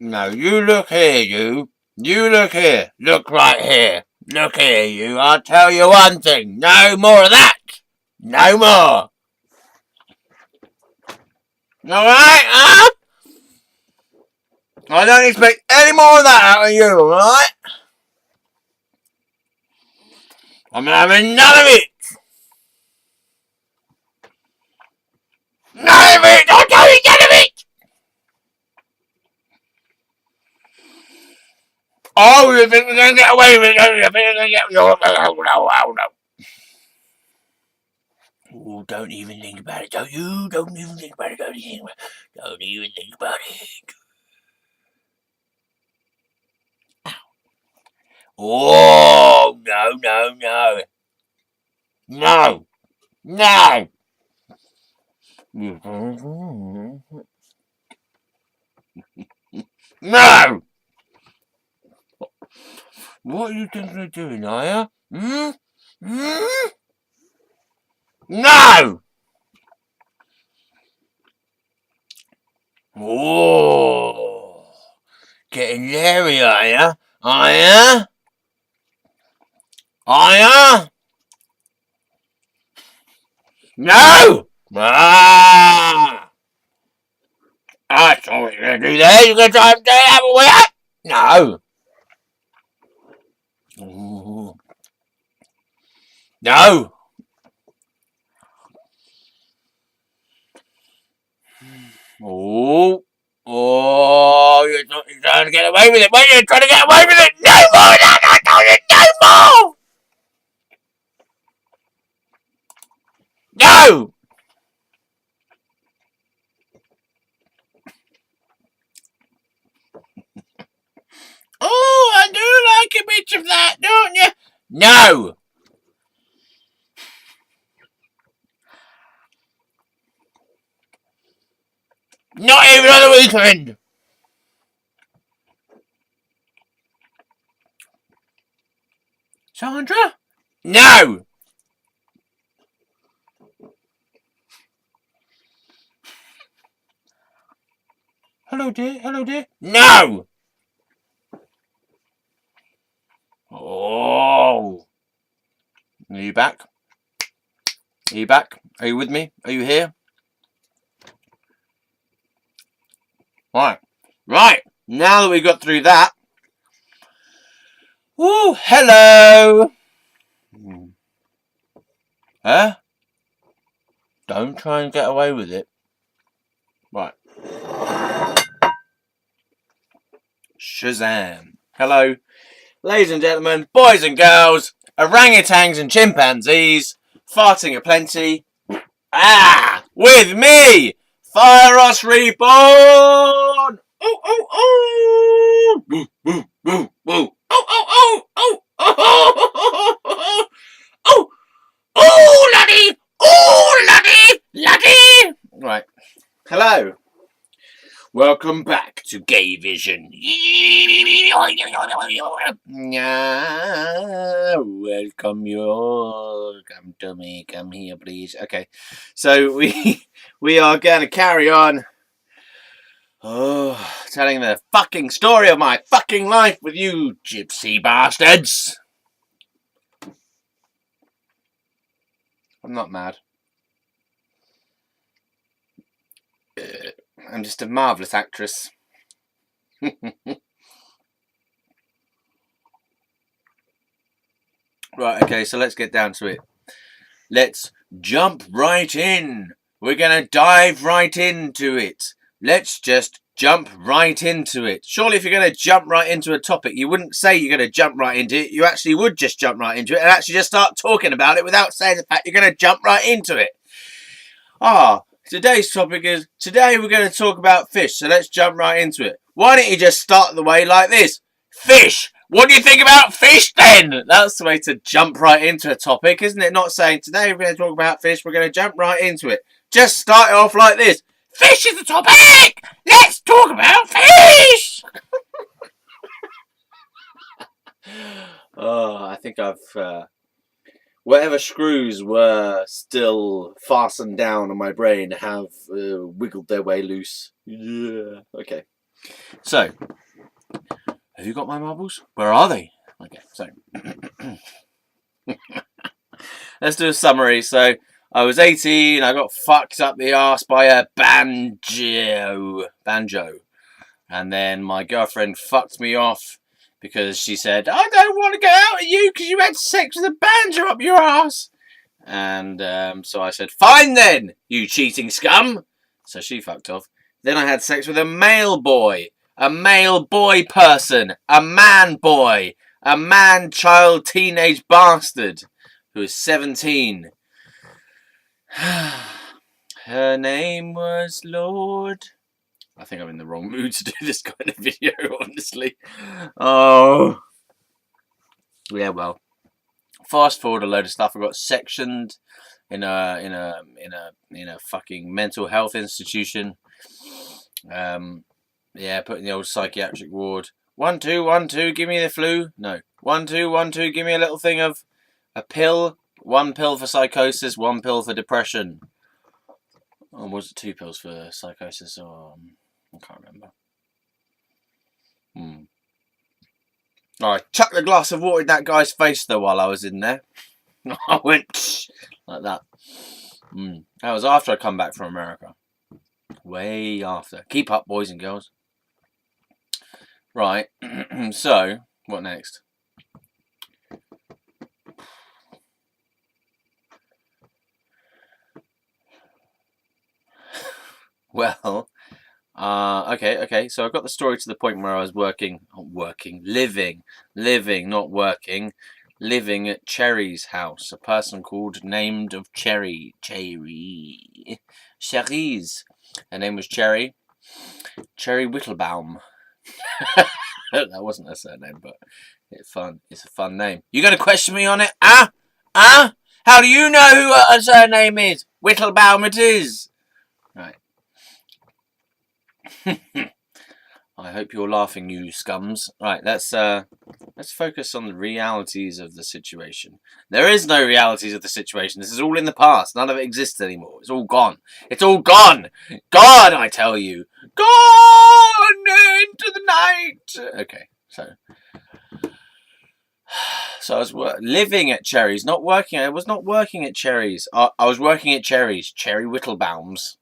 No, you look here, you. You look here. Look right here. Look here, you. I'll tell you one thing. No more of that. No more. Alright, huh? I don't expect any more of that out of you, alright? I'm having none of it. None of it. I'll tell you none of it. Oh, you think we're going to get away with it? You think we're going to get... Oh, no. Oh, don't even think about it. Don't even think about it. Don't even think about it. Oh, no. No. No. What are you thinking of doing, are you? No! Oh, getting leery, are ya? Are ya? Are ya? No! Ah! That's all you're gonna do there. You're gonna try and have a way out? No. Ooh. No. Oh. Oh, you're trying to get away with it. Why are you trying to get away with it? No more! No more! No! Oh, I do like a bit of that, don't you? No! Not even on the weekend! Sandra? No! Hello, dear. No! Oh! Are you back? Are you back? Are you with me? Are you here? Right. Now that we got through that. Woo! Hello! Huh? Don't try and get away with it. Right. Shazam. Hello, ladies and gentlemen, boys and girls, orangutans and chimpanzees, farting aplenty. With me, Fieros Reborn! Oh! Woo, woo, woo, woo. Oh, laddie! Oh, laddie! Right. Hello. Welcome back to Gay Vision. Welcome you all. Come to me. Come here, please. Okay. So we are going to carry on. Oh, telling the fucking story of my fucking life with you gypsy bastards. I'm not mad. I'm just a marvellous actress. Right, okay, so let's get down to it. Let's jump right in. We're going to dive right into it. Let's just jump right into it. Surely if you're going to jump right into a topic, you wouldn't say you're going to jump right into it. You actually would just jump right into it and actually just start talking about it without saying the fact you're going to jump right into it. Today's topic is, today we're going to talk about fish, so let's jump right into it. Why don't you just start the way like this? Fish! What do you think about fish then? That's the way to jump right into a topic, isn't it? Not saying today we're going to talk about fish, we're going to jump right into it. Just start it off like this. Fish is the topic! Let's talk about fish! I think I've... whatever screws were still fastened down on my brain have wiggled their way loose. Yeah. Okay. So, have you got my marbles? Where are they? Okay, so let's do a summary. So, I was 18. I got fucked up the arse by a banjo. And then my girlfriend fucked me off because she said, I don't want to go out with you because you had sex with a banjo up your ass. And so I said, fine then, you cheating scum. So she fucked off. Then I had sex with a male boy person, a man boy, a man child teenage bastard who was 17. Her name was Lord. I think I'm in the wrong mood to do this kind of video, honestly. Oh. Yeah, well. Fast forward a load of stuff. I got sectioned in a fucking mental health institution. Yeah, put in the old psychiatric ward. 1 2 1 2, give me the flu. No. 1 2 1 2, give me a little thing of a pill. 1 pill for psychosis, 1 pill for depression. Or was it 2 pills for psychosis? Or I can't remember. I chucked a glass of water in that guy's face though while I was in there. I went like that. That was after I come back from America. Way after. Keep up, boys and girls. Right. So, what next? Well, okay. So I got the story to the point where I was living at Cherry's house. A person named of Cherry. Cherry's. Her name was Cherry Whittlebaum. That wasn't her surname, but it's fun. It's a fun name. You going to question me on it? How do you know who her surname is? Whittlebaum it is. Right. I hope you're laughing, you scums. Right, let's focus on the realities of the situation. There is no realities of the situation. This is all in the past. None of it exists anymore. It's all gone. It's all gone. Gone, I tell you. Gone into the night. Okay, so I was living at Cherry's, not working. I was not working at Cherry's. I was working at Cherry's, Cherry Whittlebaum's.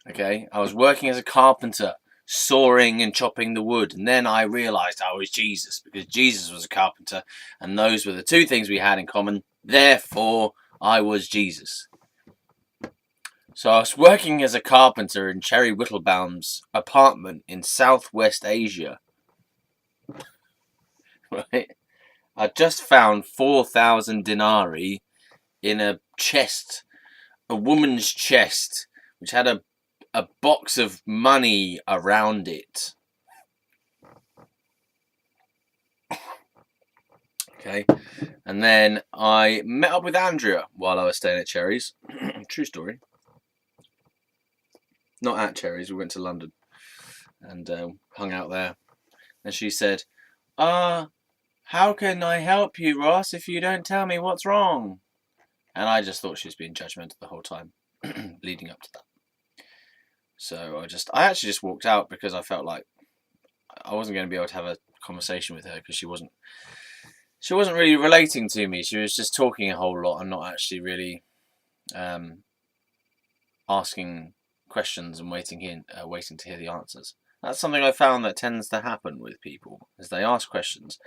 Okay, I was working as a carpenter, sawing and chopping the wood, and then I realised I was Jesus, because Jesus was a carpenter, and those were the two things we had in common. Therefore, I was Jesus. So I was working as a carpenter in Cherry Whittlebaum's apartment in Southwest Asia. Right? I just found 4,000 denarii in a chest, a woman's chest, which had a box of money around it. Okay, and then I met up with Andrea while I was staying at Cherry's. True story. Not at Cherry's, we went to London and hung out there. And she said, how can I help you, Ross, if you don't tell me what's wrong? And I just thought she was being judgmental the whole time, leading up to that. So I actually just walked out because I felt like I wasn't going to be able to have a conversation with her because she wasn't really relating to me. She was just talking a whole lot and not actually really asking questions and waiting to hear the answers. That's something I found that tends to happen with people, is they ask questions,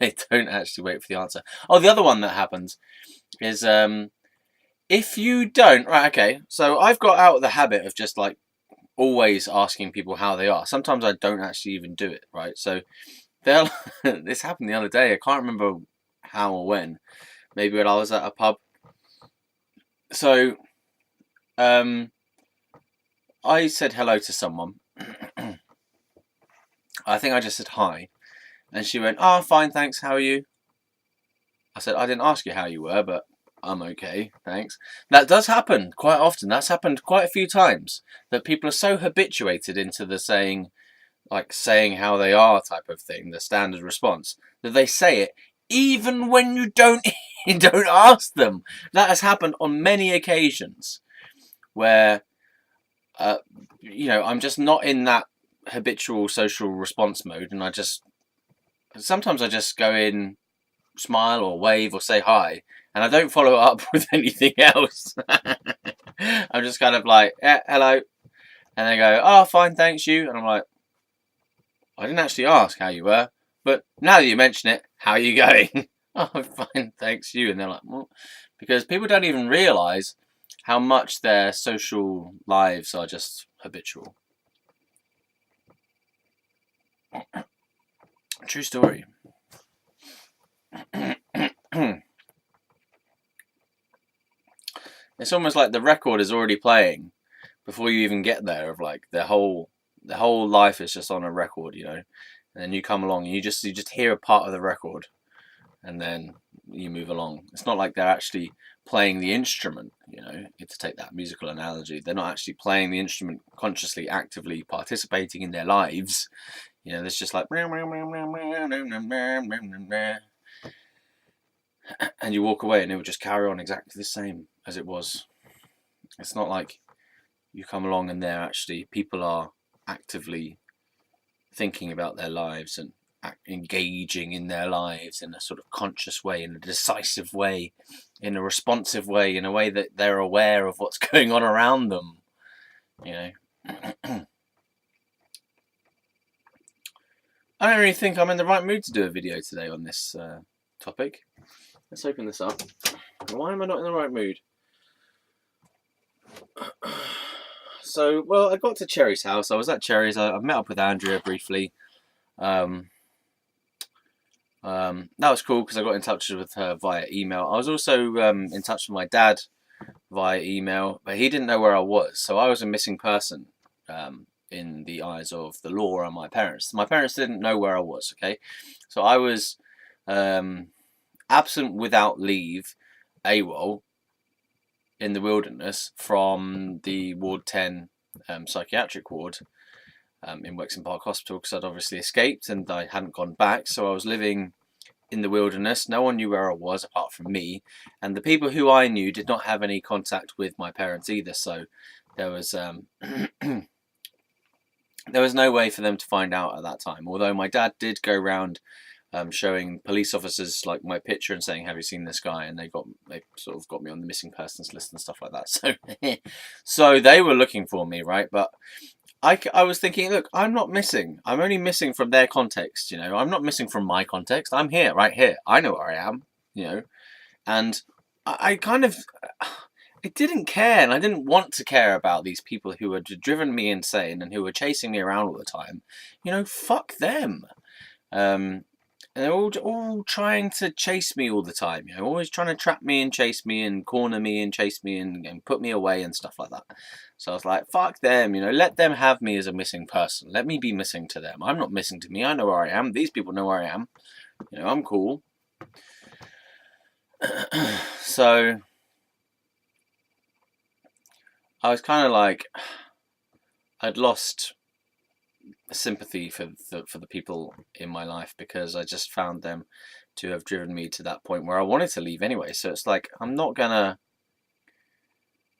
they don't actually wait for the answer. Oh, the other one that happens is if you don't, right, okay, so I've got out of the habit of just like always asking people how they are. Sometimes I don't actually even do it, right? So this happened the other day. I can't remember how or when. Maybe when I was at a pub. So I said hello to someone. I think I just said hi. And she went, fine, thanks, how are you? I said, I didn't ask you how you were, but I'm okay, thanks. That does happen quite often. That's happened quite a few times, that people are so habituated into the saying how they are type of thing, the standard response, that they say it even when you don't ask them. That has happened on many occasions where I'm just not in that habitual social response mode, and sometimes I just go in, smile or wave or say hi, and I don't follow up with anything else. I'm just kind of like, yeah, hello, and they go, oh, fine, thanks, you, and I'm like, I didn't actually ask how you were, but now that you mention it, how are you going? Oh, fine, thanks, you, and they're like, well, because people don't even realise how much their social lives are just habitual. True story. It's almost like the record is already playing before you even get there. Of like the whole life is just on a record, you know. And then you come along and you just hear a part of the record, and then you move along. It's not like they're actually playing the instrument, you know. To take that musical analogy, they're not actually playing the instrument consciously, actively participating in their lives. You know, there's just like, and you walk away and it will just carry on exactly the same as it was. It's not like you come along and people are actively thinking about their lives and engaging in their lives in a sort of conscious way, in a decisive way, in a responsive way, in a way that they're aware of what's going on around them, you know. I don't really think I'm in the right mood to do a video today on this topic. Let's open this up. Why am I not in the right mood? So, well, I got to Cherry's house. I was at Cherry's. I met up with Andrea briefly. That was cool because I got in touch with her via email. I was also in touch with my dad via email, but he didn't know where I was. So I was a missing person in the eyes of the law and my parents. My parents didn't know where I was, okay? So I was absent without leave, AWOL, in the wilderness from the Ward 10 psychiatric ward in Wexham Park Hospital, because I'd obviously escaped and I hadn't gone back. So I was living in the wilderness. No one knew where I was apart from me, and the people who I knew did not have any contact with my parents either. So there was there was no way for them to find out at that time. Although my dad did go around showing police officers like my picture and saying, "Have you seen this guy?" And they sort of got me on the missing persons list and stuff like that. So, so they were looking for me, right? But I was thinking, look, I'm not missing. I'm only missing from their context. You know, I'm not missing from my context. I'm here, right here. I know where I am. You know, and I didn't care, and I didn't want to care about these people who had driven me insane and who were chasing me around all the time. You know, fuck them. And they're all trying to chase me all the time, you know, always trying to trap me and chase me and corner me and chase me and put me away and stuff like that. So I was like, fuck them, you know, let them have me as a missing person. Let me be missing to them. I'm not missing to me. I know where I am. These people know where I am. You know, I'm cool. So I was kind of like, I'd lost sympathy for the people in my life, because I just found them to have driven me to that point where I wanted to leave anyway. So it's like, I'm not gonna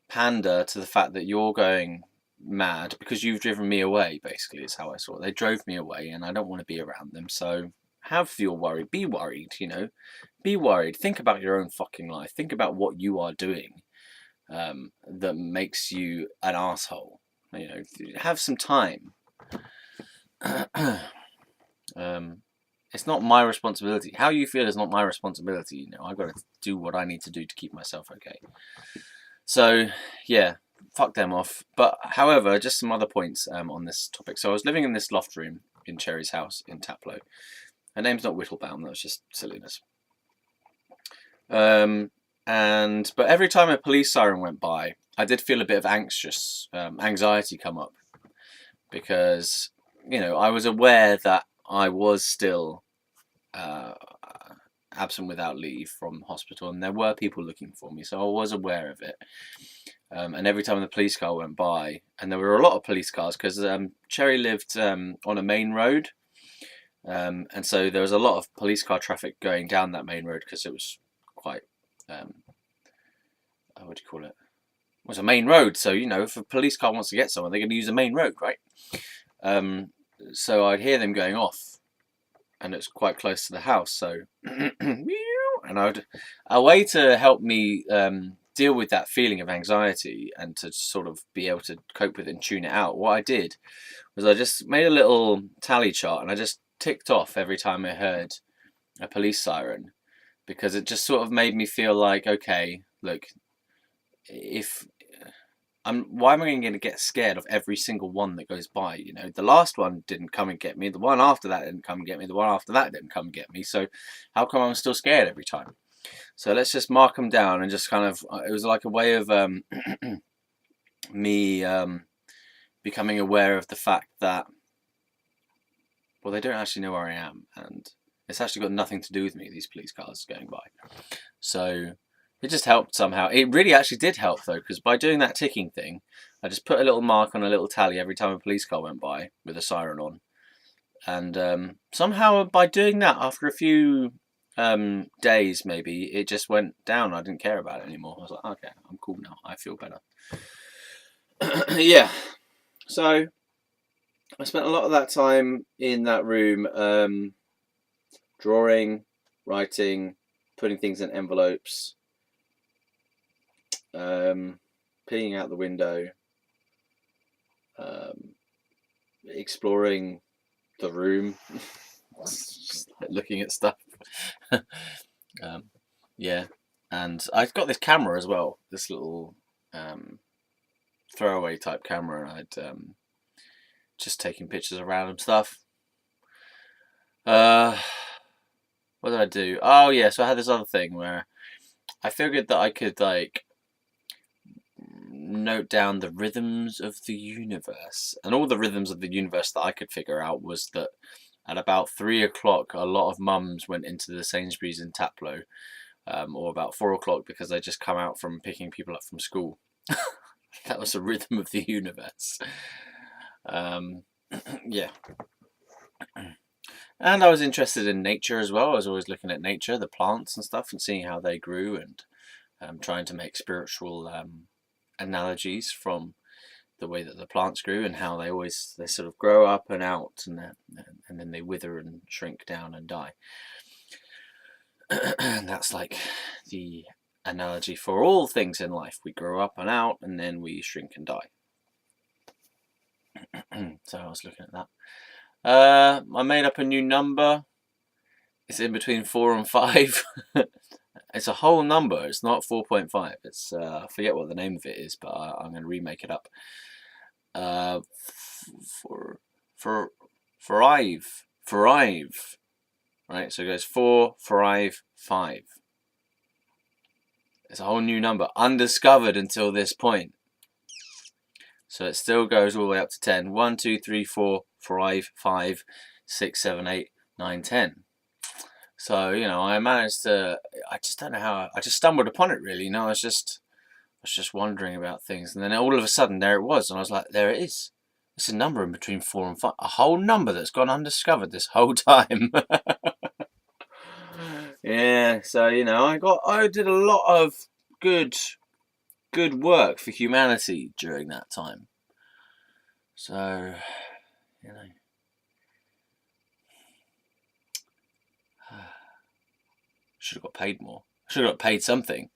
pander to the fact that you're going mad because you've driven me away, basically, is how I saw it. They drove me away and I don't want to be around them. So have your worry, be worried, you know, be worried. Think about your own fucking life. Think about what you are doing that makes you an asshole. You know, have some time. It's not my responsibility. How you feel is not my responsibility. You know, I've got to do what I need to do to keep myself okay. So yeah, fuck them off. But however, just some other points on this topic. So I was living in this loft room in Cherry's house in Taplow. Her name's not Whittlebaum. That was just silliness. But every time a police siren went by, I did feel a bit of anxiety come up, because, you know, I was aware that I was still absent without leave from hospital, and there were people looking for me, so I was aware of it. And every time the police car went by, and there were a lot of police cars, because Cherry lived on a main road, and so there was a lot of police car traffic going down that main road, because it was quite, what do you call it? It was a main road, so, you know, if a police car wants to get someone, they're going to use the main road, right? so I'd hear them going off, and it's quite close to the house. So, and a way to help me deal with that feeling of anxiety and to sort of be able to cope with it and tune it out. What I did was I just made a little tally chart, and I just ticked off every time I heard a police siren, because it just sort of made me feel like, okay, look, if why am I going to get scared of every single one that goes by? You know, the last one didn't come and get me. The one after that didn't come and get me. The one after that didn't come and get me. So how come I'm still scared every time? So let's just mark them down and just kind of, it was like a way of me becoming aware of the fact that, well, they don't actually know where I am. And it's actually got nothing to do with me, these police cars going by. So it just helped somehow. It really actually did help, though, because by doing that ticking thing, I just put a little mark on a little tally every time a police car went by with a siren on. And somehow by doing that, after a few days maybe, it just went down. I didn't care about it anymore. I was like, okay, I'm cool now. I feel better. Yeah. So I spent a lot of that time in that room drawing, writing, putting things in envelopes, peeing out the window, exploring the room, just looking at stuff. Yeah, and I've got this camera as well, this little throwaway type camera, and I'd just taking pictures of random stuff. What did I do? Oh yeah, so I had this other thing where I figured that I could like note down the rhythms of the universe, and all the rhythms of the universe that I could figure out was that at about 3 o'clock a lot of mums went into the Sainsbury's in Taplow, or about 4 o'clock because they just come out from picking people up from school. That was the rhythm of the universe. Yeah. And I was interested in nature as well. I was always looking at nature, the plants and stuff, and seeing how they grew, and trying to make spiritual analogies from the way that the plants grew and how they sort of grow up and out, and then they wither and shrink down and die. And that's like the analogy for all things in life. We grow up and out, and then we shrink and die. So I was looking at that. I made up a new number. It's in between 4 and 5. It's a whole number. It's not 4.5. It's I forget what the name of it is, but I'm going to remake it up. Five. Right, so it goes 4, 5, 5. It's a whole new number, undiscovered until this point. So it still goes all the way up to 10. 1, 2, 3, 4, 5, 5, 6, 7, 8, 9, 10. So, you know, I managed to, I just don't know how, I just stumbled upon it really. You know, I was just wondering about things. And then all of a sudden there it was. And I was like, there it is. It's a number in between 4 and 5. A whole number that's gone undiscovered this whole time. Yeah, so, you know, I did a lot of good work for humanity during that time. So, you know, should have got paid more. Should have got paid something.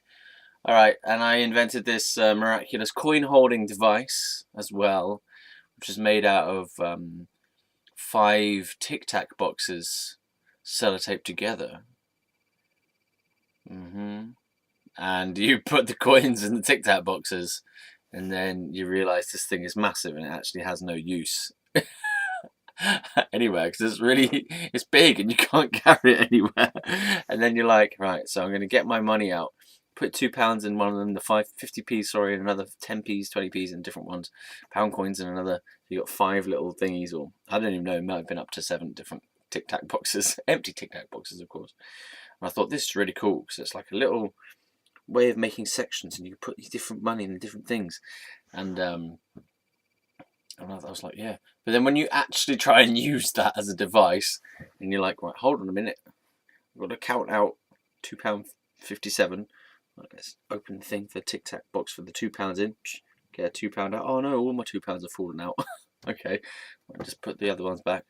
All right, and I invented this miraculous coin holding device as well, which is made out of 5 Tic Tac boxes sellotaped together. And you put the coins in the Tic Tac boxes, and then you realise this thing is massive and it actually has no use anywhere, because it's big and you can't carry it anywhere. And then you're like, right, so I'm going to get my money out, put £2 in one of them, the 50p, sorry, and another 10p's, 20p's in different ones, pound coins in another. You got 5 little thingies, or I don't even know, it might have been up to 7 different Tic Tac boxes, empty Tic Tac boxes, of course. And I thought, this is really cool because it's like a little way of making sections, and you put different money in different things. And I was like, yeah. But then when you actually try and use that as a device, and you're like, right, hold on a minute, I've got to count out £2.57. Let's open the thing for the Tic Tac box for the £2 in. Get a £2 out. Oh no, all my £2 have fallen out. Okay, I'll just put the other ones back.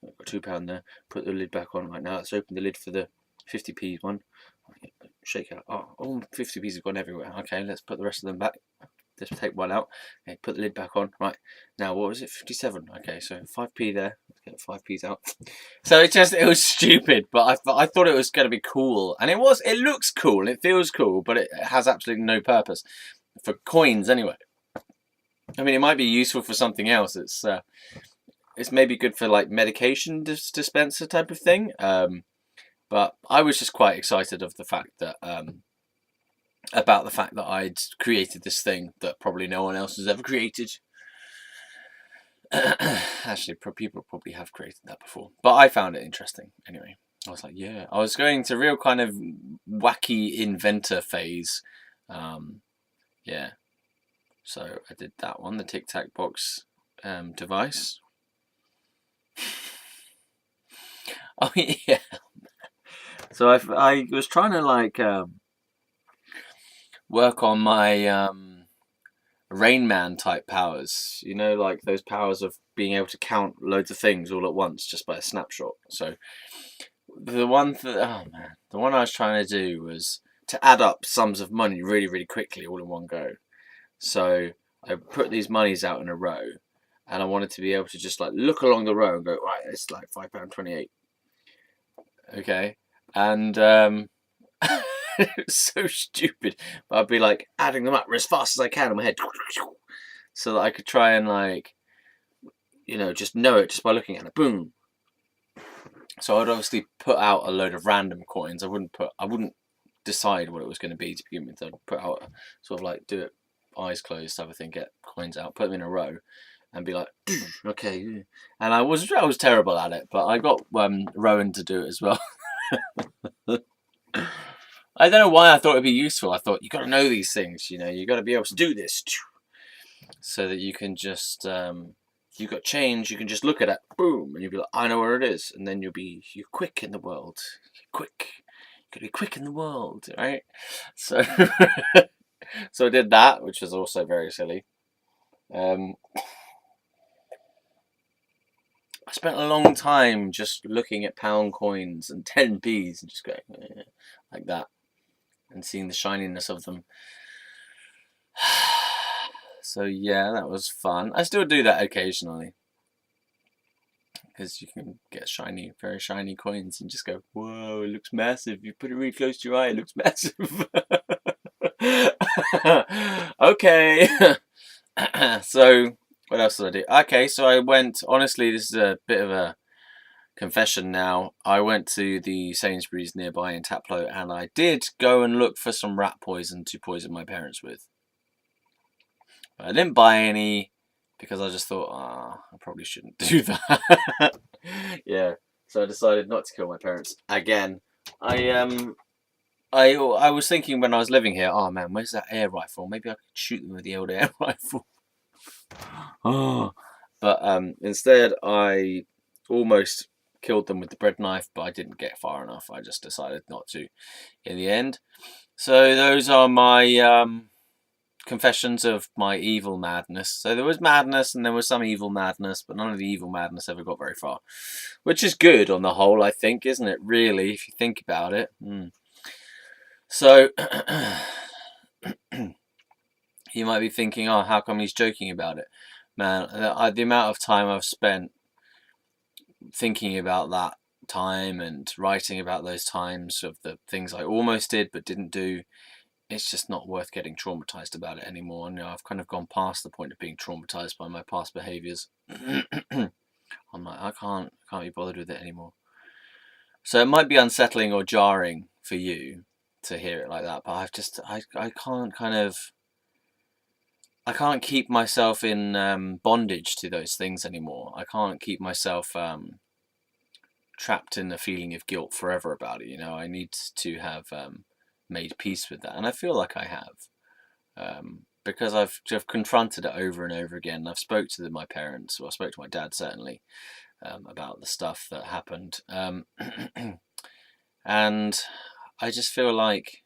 I've got £2 there. Put the lid back on right now. Let's open the lid for the 50p one. Shake out. Oh, all 50p's have gone everywhere. Okay, let's put the rest of them back. Just take one out. Okay, put the lid back on. Right, now what was it? 57. Okay, so 5p there. Let's get 5p's out. So it was stupid, but I thought it was going to be cool, and it was. It looks cool. It feels cool, but it has absolutely no purpose for coins anyway. I mean, it might be useful for something else. It's maybe good for like medication dispenser type of thing. But I was just quite excited of the fact that about the fact that I'd created this thing that probably no one else has ever created. Actually, people probably have created that before, but I found it interesting anyway. I was like, yeah, I was going to real kind of wacky inventor phase. Yeah, so I did that one, the Tic Tac box device. Oh yeah. So I was trying to like work on my Rain Man type powers. You know, like those powers of being able to count loads of things all at once just by a snapshot. So the one I was trying to do was to add up sums of money really, really quickly all in one go. So I put these monies out in a row, and I wanted to be able to just like look along the row and go, right, it's like £5.28. Okay, and it's so stupid. But I'd be like adding them up as fast as I can in my head, so that I could try and like, just know it just by looking at it. Boom. So I'd obviously put out a load of random coins. I wouldn't decide what it was going to be to begin with. I'd put out sort of like do it eyes closed type of thing, get coins out, put them in a row, and be like, okay. And I was terrible at it, but I got Rowan to do it as well. I don't know why I thought it'd be useful. I thought you got to know these things, you got to be able to do this, so that you can just you got change, you can just look at it, boom, and you'll be like, I know where it is, and then you're quick in the world, quick. You gotta be quick in the world, right? So, so I did that, which was also very silly. I spent a long time just looking at pound coins and 10p's and just going like that and seeing the shininess of them. So yeah, that was fun. I still do that occasionally because you can get shiny, very shiny coins and just go, whoa, it looks massive. You put it really close to your eye, it looks massive. Okay. So what else did I do? Okay, so I went, honestly, this is a bit of a confession now. I went to the Sainsbury's nearby in Taplow, and I did go and look for some rat poison to poison my parents with. But I didn't buy any because I just thought, I probably shouldn't do that. Yeah, so I decided not to kill my parents again. I was thinking when I was living here, oh man, where's that air rifle? Maybe I could shoot them with the old air rifle. Oh, but instead I almost killed them with the bread knife, but I didn't get far enough. I just decided not to in the end. So those are my confessions of my evil madness. So there was madness and there was some evil madness, but none of the evil madness ever got very far, which is good on the whole, I think, isn't it? Really, if you think about it. So you might be thinking, oh, how come he's joking about it? Man, the amount of time I've spent thinking about that time and writing about those times of the things I almost did but didn't do, it's just not worth getting traumatized about it anymore. And I've kind of gone past the point of being traumatized by my past behaviors. I'm like, I can't be bothered with it anymore. So it might be unsettling or jarring for you to hear it like that, but I can't keep myself in bondage to those things anymore. I can't keep myself trapped in the feeling of guilt forever about it. I need to have made peace with that, and I feel like I have, because I've confronted it over and over again. I've spoke to my parents, or I spoke to my dad certainly, about the stuff that happened, and I just feel like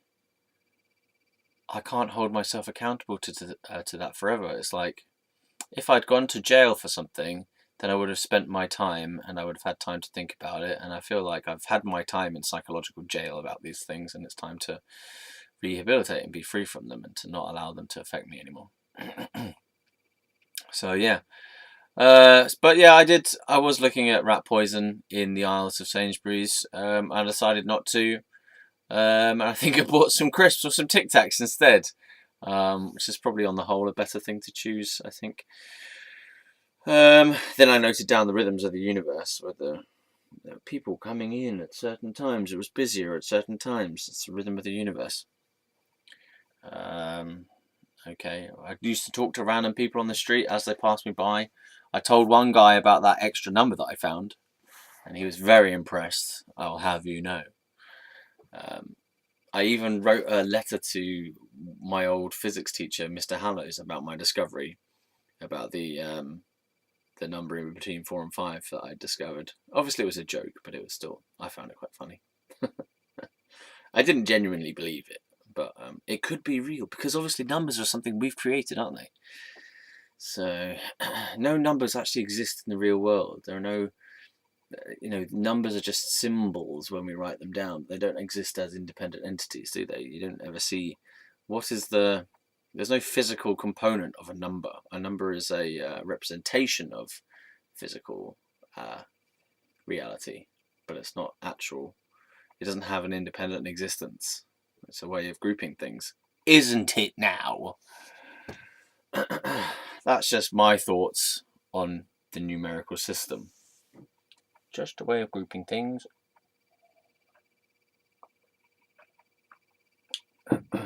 I can't hold myself accountable to that forever. It's like if I'd gone to jail for something, then I would have spent my time and I would have had time to think about it. And I feel like I've had my time in psychological jail about these things, and it's time to rehabilitate and be free from them and to not allow them to affect me anymore. So yeah. But yeah, I was looking at rat poison in the aisles of Sainsbury's. I decided not to. And I think I bought some crisps or some Tic Tacs instead, which is probably on the whole a better thing to choose, I think. Then I noted down the rhythms of the universe, where there were people coming in at certain times. It was busier at certain times. It's the rhythm of the universe. Okay, I used to talk to random people on the street as they passed me by. I told one guy about that extra number that I found, and he was very impressed, I'll have you know. I even wrote a letter to my old physics teacher, Mr. Hallows, about my discovery, about the number in between 4 and 5 that I discovered. Obviously, it was a joke, but it was still, I found it quite funny. I didn't genuinely believe it, but it could be real, because obviously numbers are something we've created, aren't they? So, no numbers actually exist in the real world. There are no, numbers are just symbols when we write them down. They don't exist as independent entities, do they? You don't ever see there's no physical component of a number. A number is a representation of physical reality, but it's not actual. It doesn't have an independent existence. It's a way of grouping things. Isn't it now? That's just my thoughts on the numerical system. Just a way of grouping things.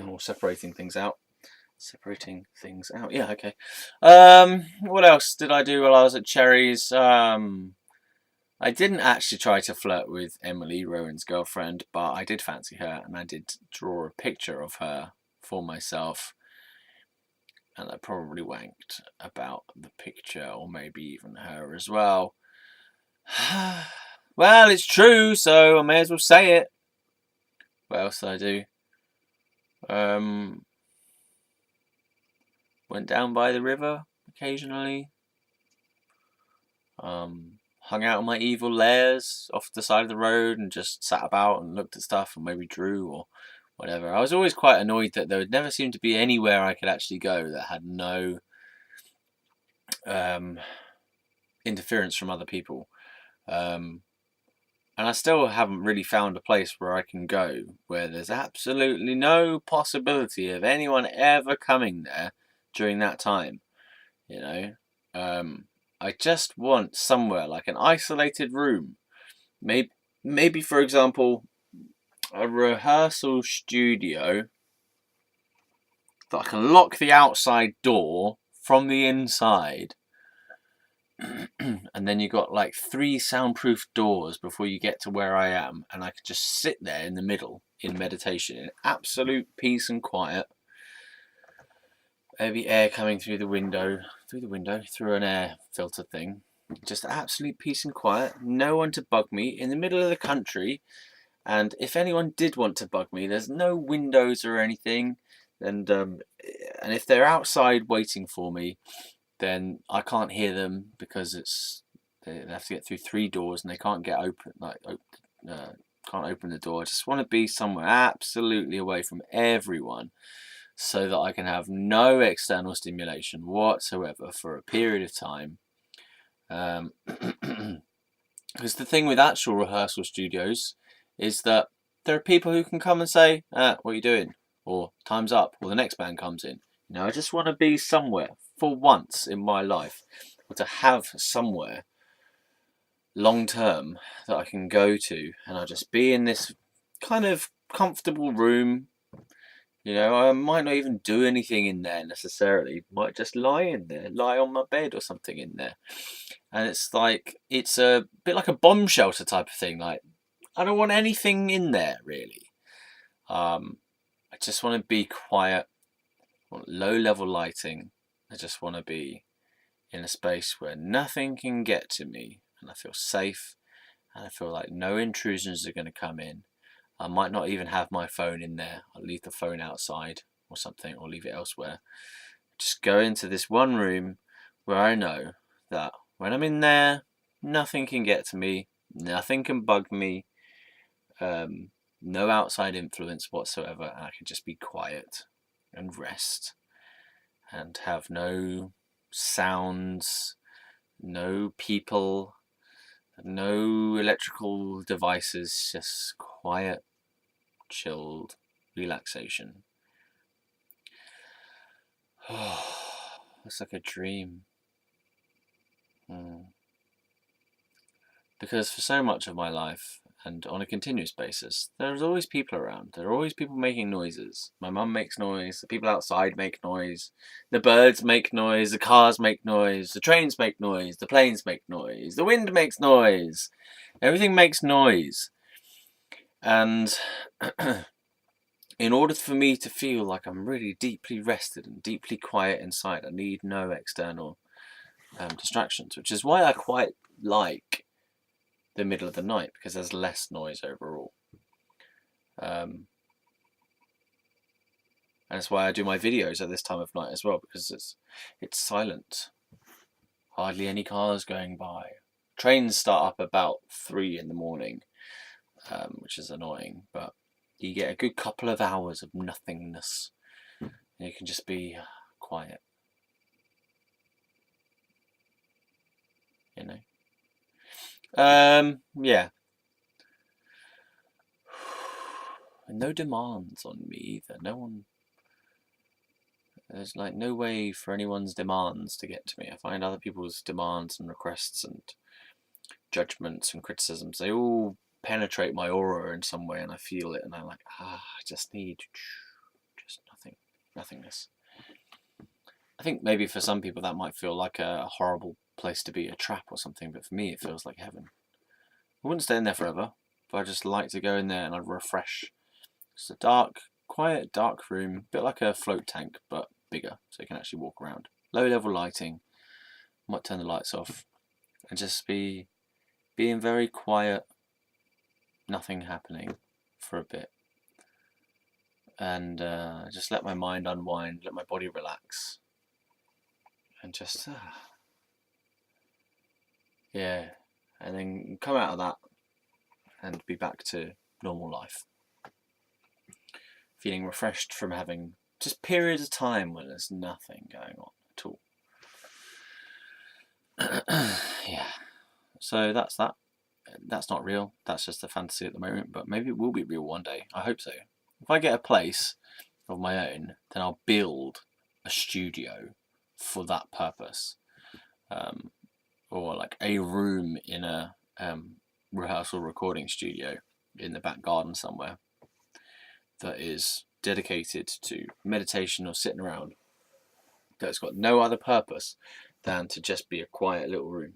Or separating things out. Yeah, okay. What else did I do while I was at Cherries? I didn't actually try to flirt with Emily, Rowan's girlfriend, but I did fancy her, and I did draw a picture of her for myself. And I probably wanked about the picture, or maybe even her as well. Well, it's true, so I may as well say it. What else did I do? Went down by the river occasionally. Hung out in my evil lairs off the side of the road and just sat about and looked at stuff and maybe drew or whatever. I was always quite annoyed that there would never seem to be anywhere I could actually go that had no interference from other people. And I still haven't really found a place where I can go where there's absolutely no possibility of anyone ever coming there during that time. I just want somewhere like an isolated room. Maybe for example, a rehearsal studio that I can lock the outside door from the inside. And then you got like 3 soundproof doors before you get to where I am, and I could just sit there in the middle in meditation in absolute peace and quiet. Maybe air coming through an air filter thing. Just absolute peace and quiet. No one to bug me in the middle of the country. And if anyone did want to bug me, there's no windows or anything. And if they're outside waiting for me, then I can't hear them because they have to get through 3 doors and they can't get open. Can't open the door. I just want to be somewhere absolutely away from everyone, so that I can have no external stimulation whatsoever for a period of time. Because the thing with actual rehearsal studios is that there are people who can come and say, what are you doing? Or time's up, or the next band comes in. I just want to be somewhere for once in my life, or to have somewhere long term that I can go to, and I'll just be in this kind of comfortable room. I might not even do anything in there necessarily. Might just lie in there, lie on my bed or something in there. And it's a bit like a bomb shelter type of thing. Like, I don't want anything in there really. I just want to be quiet. I want low level lighting. I just want to be in a space where nothing can get to me, and I feel safe, and I feel like no intrusions are going to come in. I might not even have my phone in there. I'll leave the phone outside or something, or leave it elsewhere. Just go into this one room where I know that when I'm in there, nothing can get to me, nothing can bug me, no outside influence whatsoever, and I can just be quiet and rest and have no sounds, no people, no electrical devices, just quiet, chilled relaxation. It's like a dream. Because for so much of my life, and on a continuous basis, there's always people around. There are always people making noises. My mum makes noise, the people outside make noise, the birds make noise, the cars make noise, the trains make noise, the planes make noise, the wind makes noise. Everything makes noise. And in order for me to feel like I'm really deeply rested and deeply quiet inside, I need no external distractions, which is why I quite like the middle of the night, because there's less noise overall. And that's why I do my videos at this time of night as well, because it's silent. Hardly any cars going by. Trains start up about 3 in the morning, which is annoying, but you get a good couple of hours of nothingness. And you can just be quiet. You know? Yeah. And no demands on me either. There's like no way for anyone's demands to get to me. I find other people's demands and requests and judgments and criticisms, they all penetrate my aura in some way, and I feel it, and I'm like, I just need just nothingness. I think maybe for some people that might feel like a horrible place to be, a trap or something, but for me it feels like heaven. I wouldn't stay in there forever, but I just like to go in there and I'd refresh. It's a dark, quiet, dark room, a bit like a float tank, but bigger, so you can actually walk around. Low level lighting, might turn the lights off, and just being very quiet, nothing happening for a bit. And just let my mind unwind, let my body relax. And just, yeah, and then come out of that and be back to normal life. Feeling refreshed from having just periods of time when there's nothing going on at all. Yeah, so that's that. That's not real, that's just a fantasy at the moment, but maybe it will be real one day. I hope so. If I get a place of my own, then I'll build a studio for that purpose. Or like a room in a rehearsal recording studio in the back garden somewhere that is dedicated to meditation or sitting around, that's got no other purpose than to just be a quiet little room.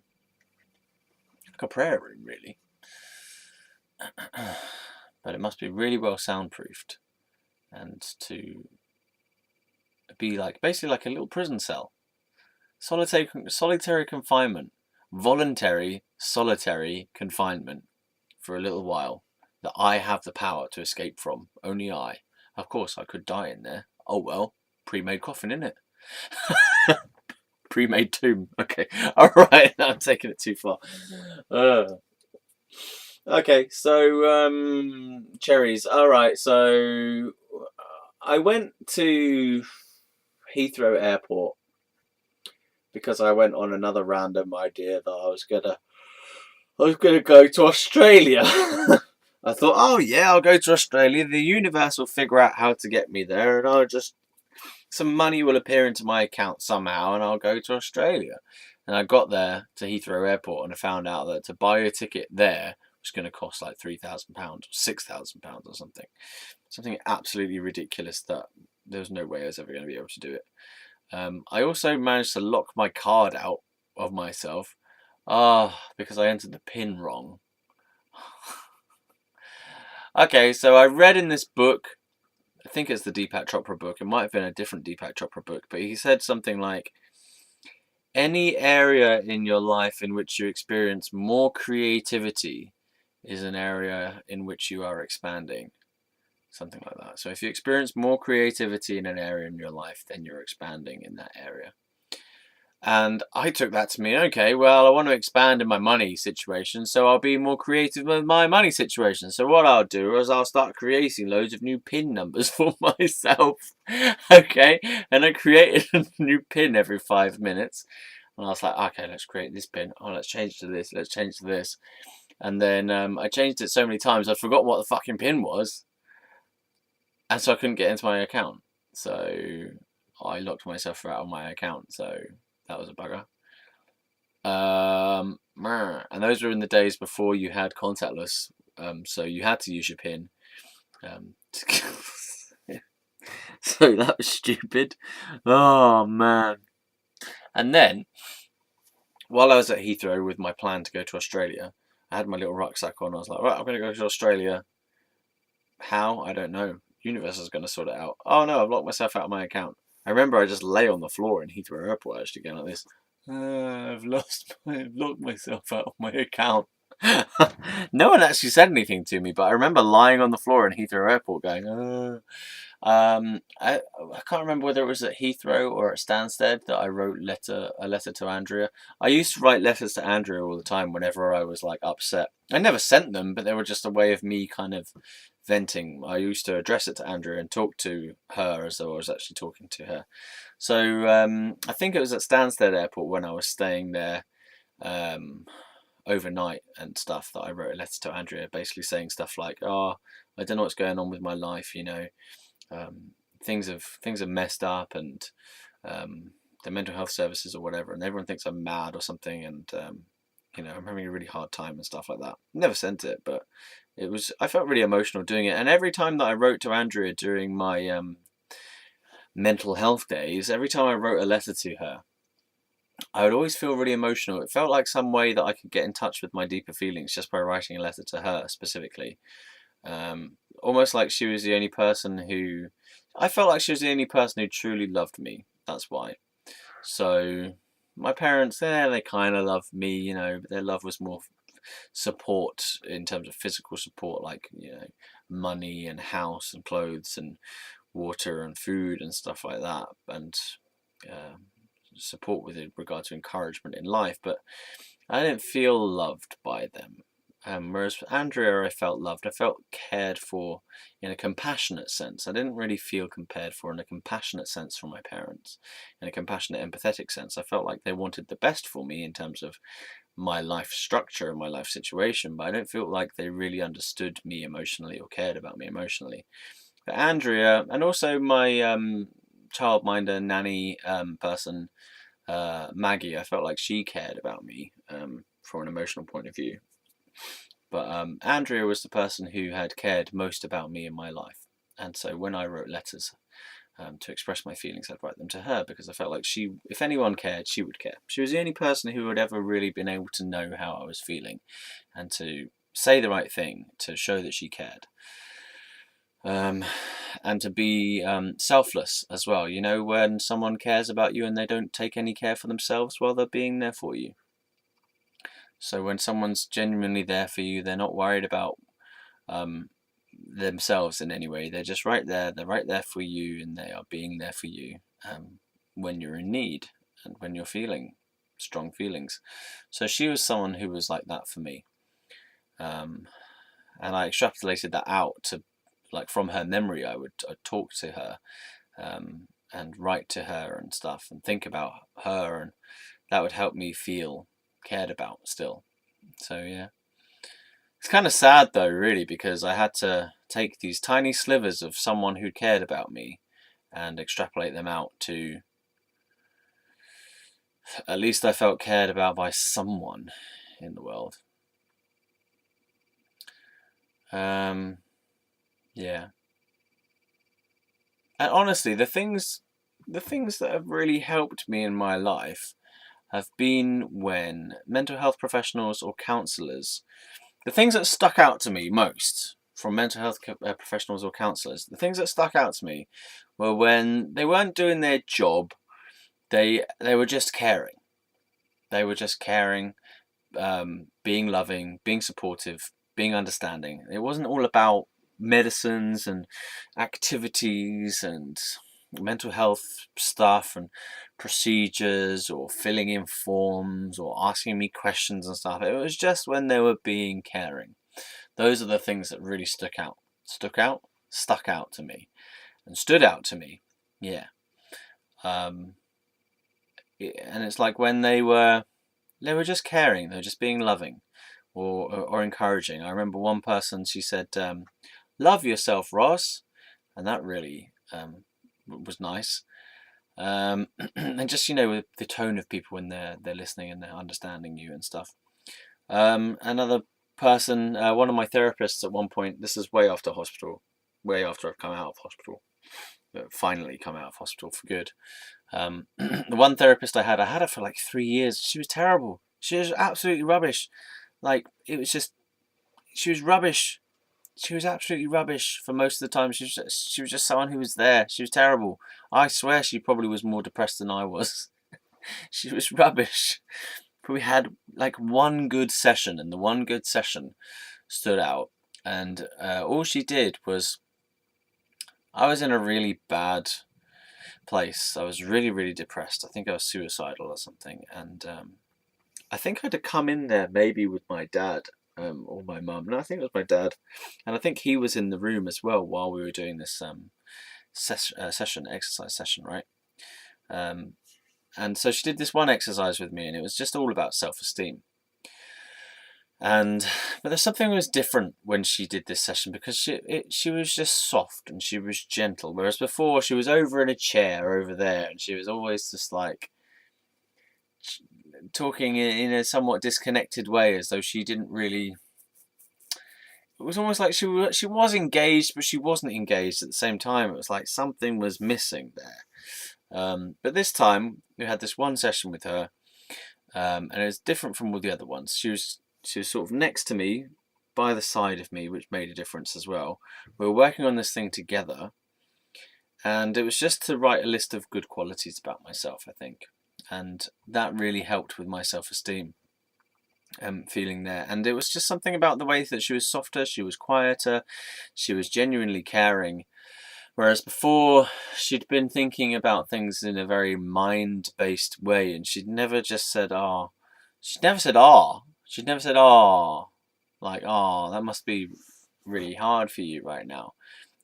Like a prayer room, really. But it must be really well soundproofed, and to be like basically like a little prison cell. Solitary confinement. Voluntary solitary confinement for a little while that I have the power to escape from. Only I. Of course, I could die in there. Oh well, pre-made coffin, innit? Pre-made tomb. Okay, alright, I'm taking it too far. Okay, so, cherries. Alright, so I went to Heathrow Airport because I went on another random idea that I was gonna go to Australia. I thought, oh yeah, I'll go to Australia. The universe will figure out how to get me there, and some money will appear into my account somehow, and I'll go to Australia. And I got there to Heathrow Airport, and I found out that to buy a ticket there was going to cost like £3,000 or £6,000 or something absolutely ridiculous that there was no way I was ever going to be able to do it. I also managed to lock my card out of myself, because I entered the PIN wrong. Okay, so I read in this book, I think it's the Deepak Chopra book, it might have been a different Deepak Chopra book, but he said something like, any area in your life in which you experience more creativity is an area in which you are expanding. Something like that. So if you experience more creativity in an area in your life, then you're expanding in that area. And I took that to mean, okay, well, I want to expand in my money situation, so I'll be more creative with my money situation. So what I'll do is I'll start creating loads of new PIN numbers for myself. Okay, and I created a new PIN every 5 minutes. And I was like, okay, let's create this PIN. Oh, let's change to this. Let's change to this. And then I changed it so many times, I'd forgotten what the fucking PIN was. And so I couldn't get into my account. So I locked myself out of my account. So that was a bugger. And those were in the days before you had contactless. So you had to use your PIN. So that was stupid. Oh, man. And then, while I was at Heathrow with my plan to go to Australia, I had my little rucksack on. I was like, right, I'm going to go to Australia. How? I don't know. Universe is going to sort it out. Oh no, I've locked myself out of my account. I remember I just lay on the floor in Heathrow Airport actually going like this. I've locked myself out of my account. No one actually said anything to me, but I remember lying on the floor in Heathrow Airport going, I can't remember whether it was at Heathrow or at Stansted that I wrote a letter to Andrea. I used to write letters to Andrea all the time whenever I was like upset. I never sent them, but they were just a way of me kind of venting. I used to address it to Andrea and talk to her as though I was actually talking to her. So I think it was at Stansted Airport when I was staying there overnight and stuff that I wrote a letter to Andrea, basically saying stuff like, "Oh, I don't know what's going on with my life, you know." Things have messed up, and the mental health services or whatever, and everyone thinks I'm mad or something, and I'm having a really hard time and stuff like that. Never sent it, but I felt really emotional doing it. And every time that I wrote to Andrea during my mental health days, every time I wrote a letter to her, I would always feel really emotional. It felt like some way that I could get in touch with my deeper feelings just by writing a letter to her specifically. Almost like she was the only person who... I felt like she was the only person who truly loved me. That's why. So, my parents, they kind of loved me, but their love was more support in terms of physical support, like, money and house and clothes and water and food and stuff like that, and support with regard to encouragement in life, but I didn't feel loved by them. Whereas with Andrea, I felt loved. I felt cared for in a compassionate sense. I didn't really feel cared for in a compassionate sense from my parents. In a compassionate, empathetic sense, I felt like they wanted the best for me in terms of my life structure and my life situation, but I don't feel like they really understood me emotionally or cared about me emotionally. But Andrea, and also my childminder, nanny person, Maggie, I felt like she cared about me from an emotional point of view. But Andrea was the person who had cared most about me in my life. And so when I wrote letters to express my feelings, I'd write them to her because I felt like she, if anyone cared, she would care. She was the only person who had ever really been able to know how I was feeling and to say the right thing, to show that she cared. And to be selfless as well. When someone cares about you and they don't take any care for themselves, well, they're being there for you. So when someone's genuinely there for you, they're not worried about themselves in any way. They're just right there. They're right there for you, and they are being there for you when you're in need and when you're feeling strong feelings. So she was someone who was like that for me. And I extrapolated that out to, like, from her memory, I'd talk to her and write to her and stuff and think about her, and that would help me feel cared about still. So yeah, it's kind of sad though, really, because I had to take these tiny slivers of someone who cared about me and extrapolate them out to, at least I felt cared about by someone in the world. Yeah. And honestly, the things that have really helped me in my life have been when mental health professionals or counsellors, the things that stuck out to me most from mental health professionals or counsellors, the things that stuck out to me were when they weren't doing their job, they were just caring. They were just caring, being loving, being supportive, being understanding. It wasn't all about medicines and activities and mental health stuff and procedures or filling in forms or asking me questions and stuff. It was just when they were being caring. Those are the things that really stuck out to me, and stood out to me. Yeah. And it's like when they were just caring, they were just being loving or encouraging. I remember one person, she said, "Love yourself, Ross," and that really was nice. And just with the tone of people when they're listening and they're understanding you and stuff. Another person, one of my therapists at one point. This is way after hospital, way after I've come out of hospital, finally come out of hospital for good. The one therapist I had her for like 3 years. She was terrible. She was absolutely rubbish. Like, it was just, she was rubbish. She was absolutely rubbish for most of the time. She was just someone who was there. She was terrible. I swear she probably was more depressed than I was. She was rubbish. But we had like one good session, and the one good session stood out. And all she did was, I was in a really bad place. I was really, really depressed. I think I was suicidal or something. And I think I had to come in there maybe with my dad or my mum. No, I think it was my dad. And I think he was in the room as well while we were doing this exercise session, right? And so she did this one exercise with me, and it was just all about self-esteem. But there's something that was different when she did this session, because she was just soft and she was gentle, whereas before she was over in a chair over there, and she was always just like talking in a somewhat disconnected way, as though she didn't really. It was almost like she was engaged, but she wasn't engaged at the same time. It was like something was missing there. But this time we had this one session with her, and it was different from all the other ones. She was sort of next to me, by the side of me, which made a difference as well. We were working on this thing together, and it was just to write a list of good qualities about myself, I think. And that really helped with my self-esteem feeling there. And it was just something about the way that she was softer, she was quieter, she was genuinely caring. Whereas before, she'd been thinking about things in a very mind-based way, and she'd never just said, "ah." She'd never said, "ah." She'd never said, "ah," like, "ah, that must be really hard for you right now,"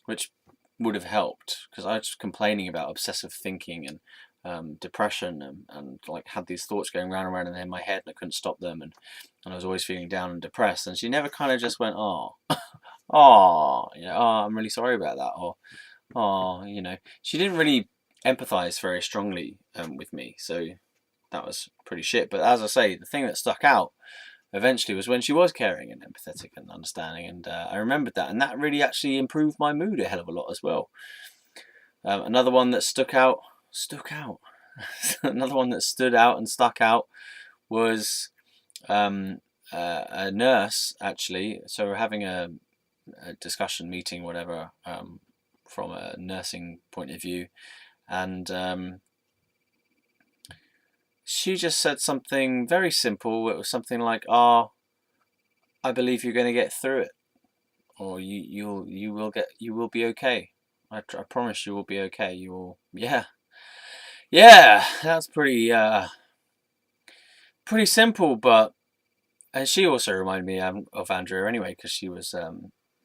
which would have helped, because I was complaining about obsessive thinking and depression, and like had these thoughts going round and round in my head, and I couldn't stop them, and I was always feeling down and depressed. And she never kind of just went, "Oh, oh, oh, I'm really sorry about that," or "oh," she didn't really empathize very strongly with me, so that was pretty shit. But as I say, the thing that stuck out eventually was when she was caring and empathetic and understanding, and I remembered that, and that really actually improved my mood a hell of a lot as well. Another one that stuck out. Another one that stood out and stuck out was a nurse, actually. So we're having a discussion meeting, whatever, from a nursing point of view, and she just said something very simple. It was something like, "Ah, I believe you're going to get through it, or you will be okay. I promise you will be okay. You will." Yeah. That's pretty simple, but. And she also reminded me of Andrea anyway, because she was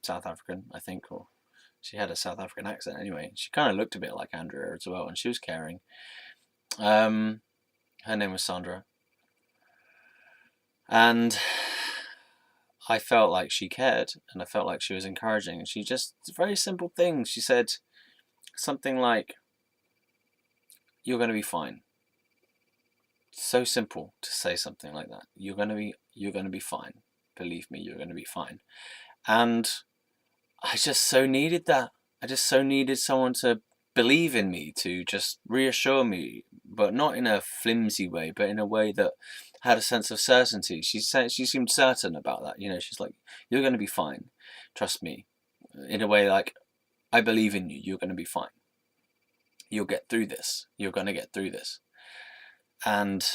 South African, I think, or she had a South African accent anyway. She kind of looked a bit like Andrea as well, and she was caring. Her name was Sandra. And I felt like she cared, and I felt like she was encouraging. And she just, very simple things. She said something like, "You're going to be fine." So simple to say something like that. You're going to be fine. Believe me, you're going to be fine. And I just so needed that. I just so needed someone to believe in me, to just reassure me, but not in a flimsy way, but in a way that had a sense of certainty. She seemed certain about that. She's like, "You're going to be fine. Trust me." In a way like, "I believe in you. You're going to be fine. You'll get through this. You're going to get through this." And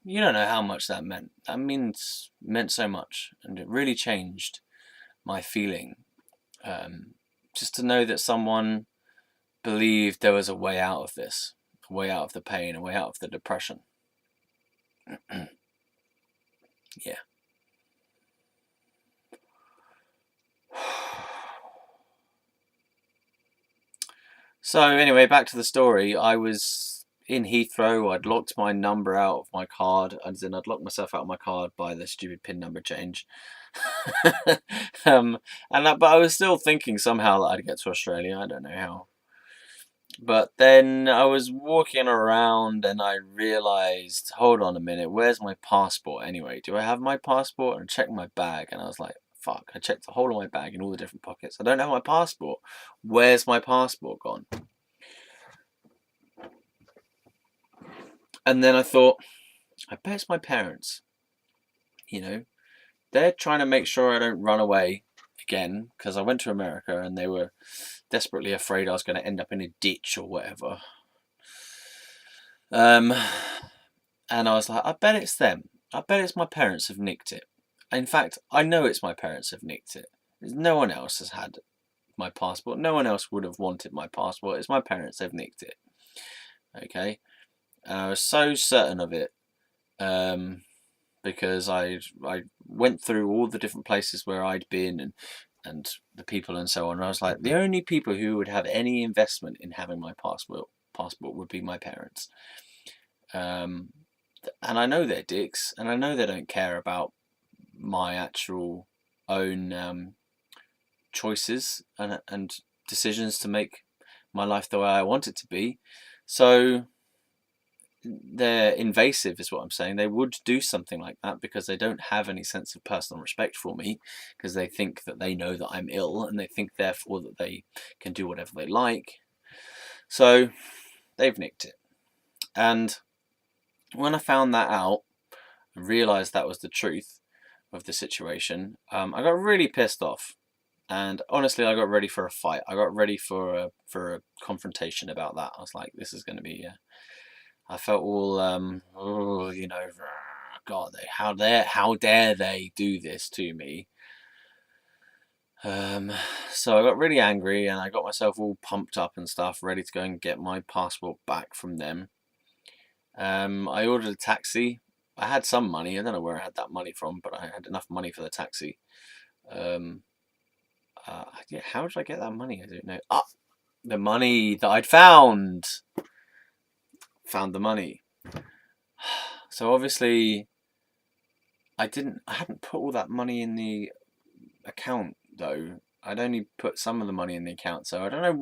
you don't know how much that meant. That meant so much, and it really changed my feeling. Just to know that someone believed there was a way out of this, a way out of the pain, a way out of the depression. Yeah. So anyway, back to the story. I was in Heathrow. I'd locked my number out of my card, as in I'd locked myself out of my card by the stupid PIN number change. But I was still thinking somehow that I'd get to Australia. I don't know how. But then I was walking around and I realised, hold on a minute, where's my passport anyway? Do I have my passport? And I checked my bag and I was like, fuck, I checked the whole of my bag in all the different pockets. I don't have my passport. Where's my passport gone? And then I thought, I bet it's my parents. You know, they're trying to make sure I don't run away again because I went to America and they were desperately afraid I was going to end up in a ditch or whatever. And I was like, I bet it's them. I bet it's my parents have nicked it. In fact, I know it's my parents have nicked it. No one else has had my passport. No one else would have wanted my passport. It's my parents, they've nicked it. Okay? And I was so certain of it because I went through all the different places where I'd been and the people and so on. And I was like, the only people who would have any investment in having my passport would be my parents. And I know they're dicks, and I know they don't care about my actual own choices and decisions to make my life the way I want it to be. So they're invasive is what I'm saying. They would do something like that because they don't have any sense of personal respect for me, because they think that they know that I'm ill and they think therefore that they can do whatever they like. So they've nicked it. And when I found that out and realised that was the truth of the situation, I got really pissed off. And honestly, I got ready for a fight. I got ready for a confrontation about that. I was like, this is going to be... I felt all, you know, God, how dare they do this to me? So I got really angry and I got myself all pumped up and stuff, ready to go and get my passport back from them. I ordered a taxi. I had some money. I don't know where I had that money from, but I had enough money for the taxi. Yeah, how did I get that money? I don't know. Ah, the money that I'd found the money. So obviously I hadn't put all that money in the account though. I'd only put some of the money in the account, so I don't know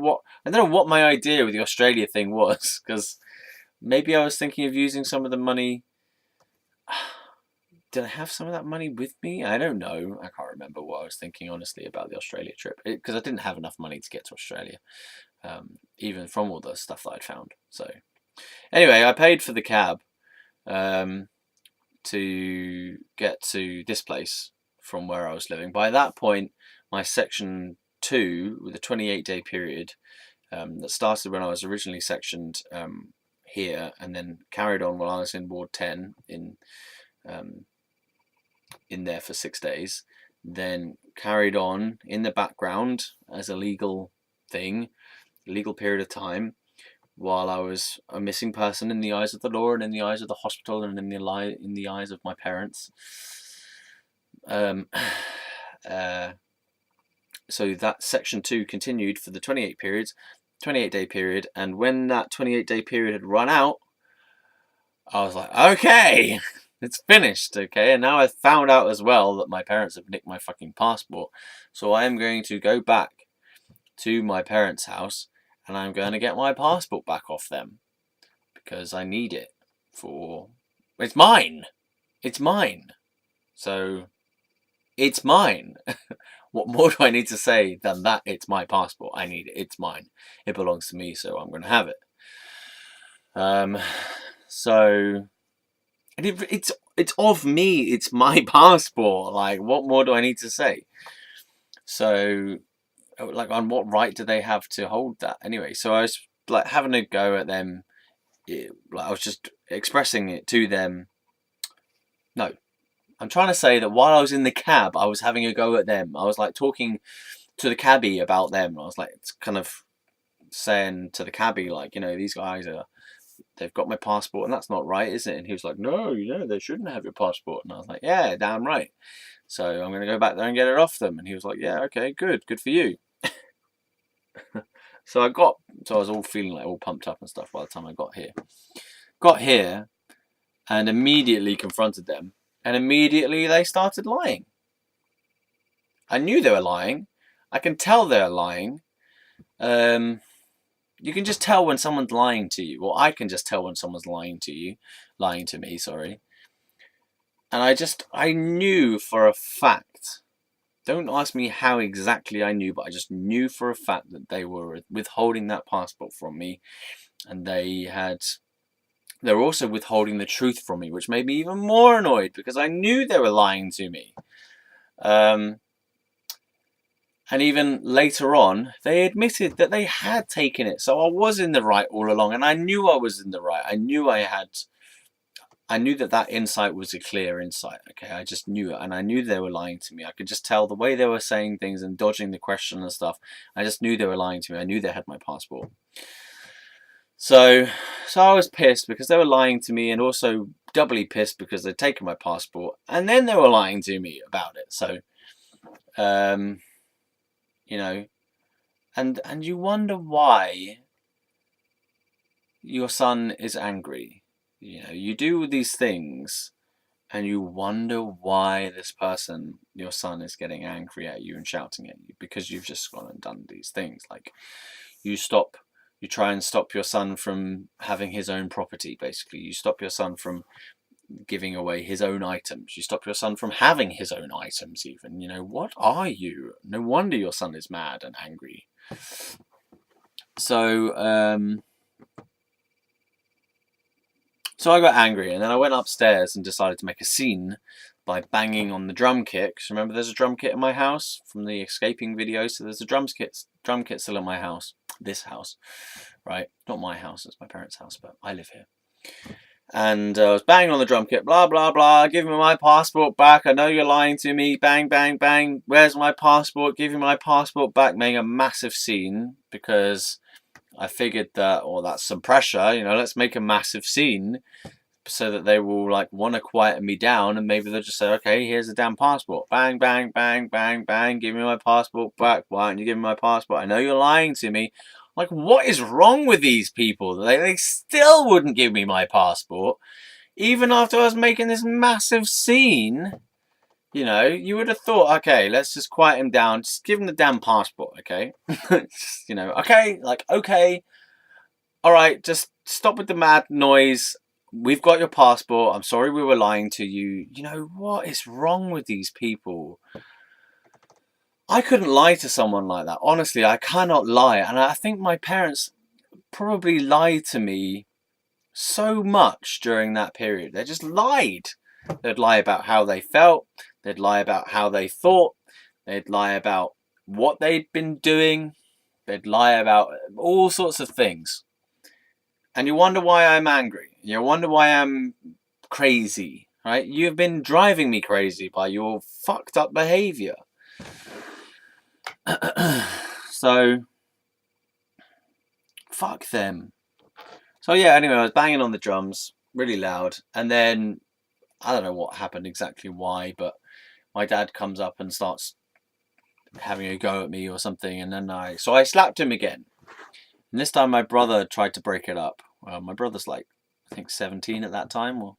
what my idea with the Australia thing was, because maybe I was thinking of using some of the money. Did I have some of that money with me? I don't know. I can't remember what I was thinking honestly about the Australia trip, because I didn't have enough money to get to Australia, even from all the stuff that I'd found. So anyway, I paid for the cab to get to this place from where I was living. By that point, my section 2, with a 28-day period that started when I was originally sectioned here, and then carried on while I was in Ward 10 in there for 6 days, then carried on in the background as a legal thing, legal period of time, while I was a missing person in the eyes of the law and in the eyes of the hospital and in the eyes of my parents. So that section 2 continued for the 28-day period, and when that 28-day period had run out, I was like, okay, it's finished, okay? And now I've found out as well that my parents have nicked my fucking passport, so I am going to go back to my parents' house and I'm going to get my passport back off them because I need it it's mine. It's mine. So it's mine. What more do I need to say than that? It's my passport. I need it. It's mine. It belongs to me, so I'm going to have it. So it's of me. It's my passport. Like, what more do I need to say? So, like, on what right do they have to hold that anyway? So I was like having a go at them. I was just expressing it to them. No, I'm trying to say that while I was in the cab, I was having a go at them. I was like talking to the cabbie about them. I was like kind of saying to the cabbie, like, you know, these guys are they've got my passport, and that's not right, is it? And he was like, no, they shouldn't have your passport. And I was like, yeah, damn right. So I'm going to go back there and get it off them. And he was like, yeah, okay, good for you. So I was all feeling like all pumped up and stuff by the time I got here. Got here and immediately confronted them, and immediately they started lying. I knew they were lying. I can tell they're lying. You can just tell when someone's lying to you. Well, I can just tell when someone's lying to me, sorry. And I knew for a fact. Don't ask me how exactly I knew, but I just knew for a fact that they were withholding that passport from me, and they were also withholding the truth from me, which made me even more annoyed because I knew they were lying to me. And even later on, they admitted that they had taken it. So I was in the right all along, and I knew I was in the right. I knew that insight was a clear insight. Okay, I just knew it, and I knew they were lying to me. I could just tell the way they were saying things and dodging the question and stuff. I just knew they were lying to me. I knew they had my passport. So I was pissed because they were lying to me, and also doubly pissed because they'd taken my passport, and then they were lying to me about it. So, and you wonder why your son is angry. You do these things, and you wonder why this person, your son, is getting angry at you and shouting at you because you've just gone and done these things. Like, you try and stop your son from having his own property, basically. You stop your son from giving away his own items. You stop your son from having his own items, even. What are you? No wonder your son is mad and angry. So I got angry, and then I went upstairs and decided to make a scene by banging on the drum kit. Because remember, there's a drum kit in my house from the escaping video. So there's a drum kit still in my house. This house, right? Not my house, it's my parents' house, but I live here. And I was banging on the drum kit, blah, blah, blah. Give me my passport back. I know you're lying to me. Bang, bang, bang. Where's my passport? Give me my passport back. Making a massive scene because I figured that, that's some pressure. Let's make a massive scene so that they will want to quieten me down, and maybe they'll just say, okay, here's the damn passport. Bang, bang, bang, bang, bang. Give me my passport back. Why don't you give me my passport? I know you're lying to me. What is wrong with these people? They still wouldn't give me my passport. Even after I was making this massive scene, you would have thought, okay, let's just quiet him down. Just give him the damn passport, okay? Okay, okay. All right, just stop with the mad noise. We've got your passport. I'm sorry we were lying to you. What is wrong with these people? I couldn't lie to someone like that. Honestly, I cannot lie. And I think my parents probably lied to me so much during that period. They just lied. They'd lie about how they felt. They'd lie about how they thought. They'd lie about what they'd been doing. They'd lie about all sorts of things. And you wonder why I'm angry. You wonder why I'm crazy, right? You've been driving me crazy by your fucked up behaviour. So, fuck them. So yeah, anyway, I was banging on the drums really loud, and then I don't know what happened exactly why, but my dad comes up and starts having a go at me or something, and then I slapped him again. And this time my brother tried to break it up. My brother's I think 17 at that time, or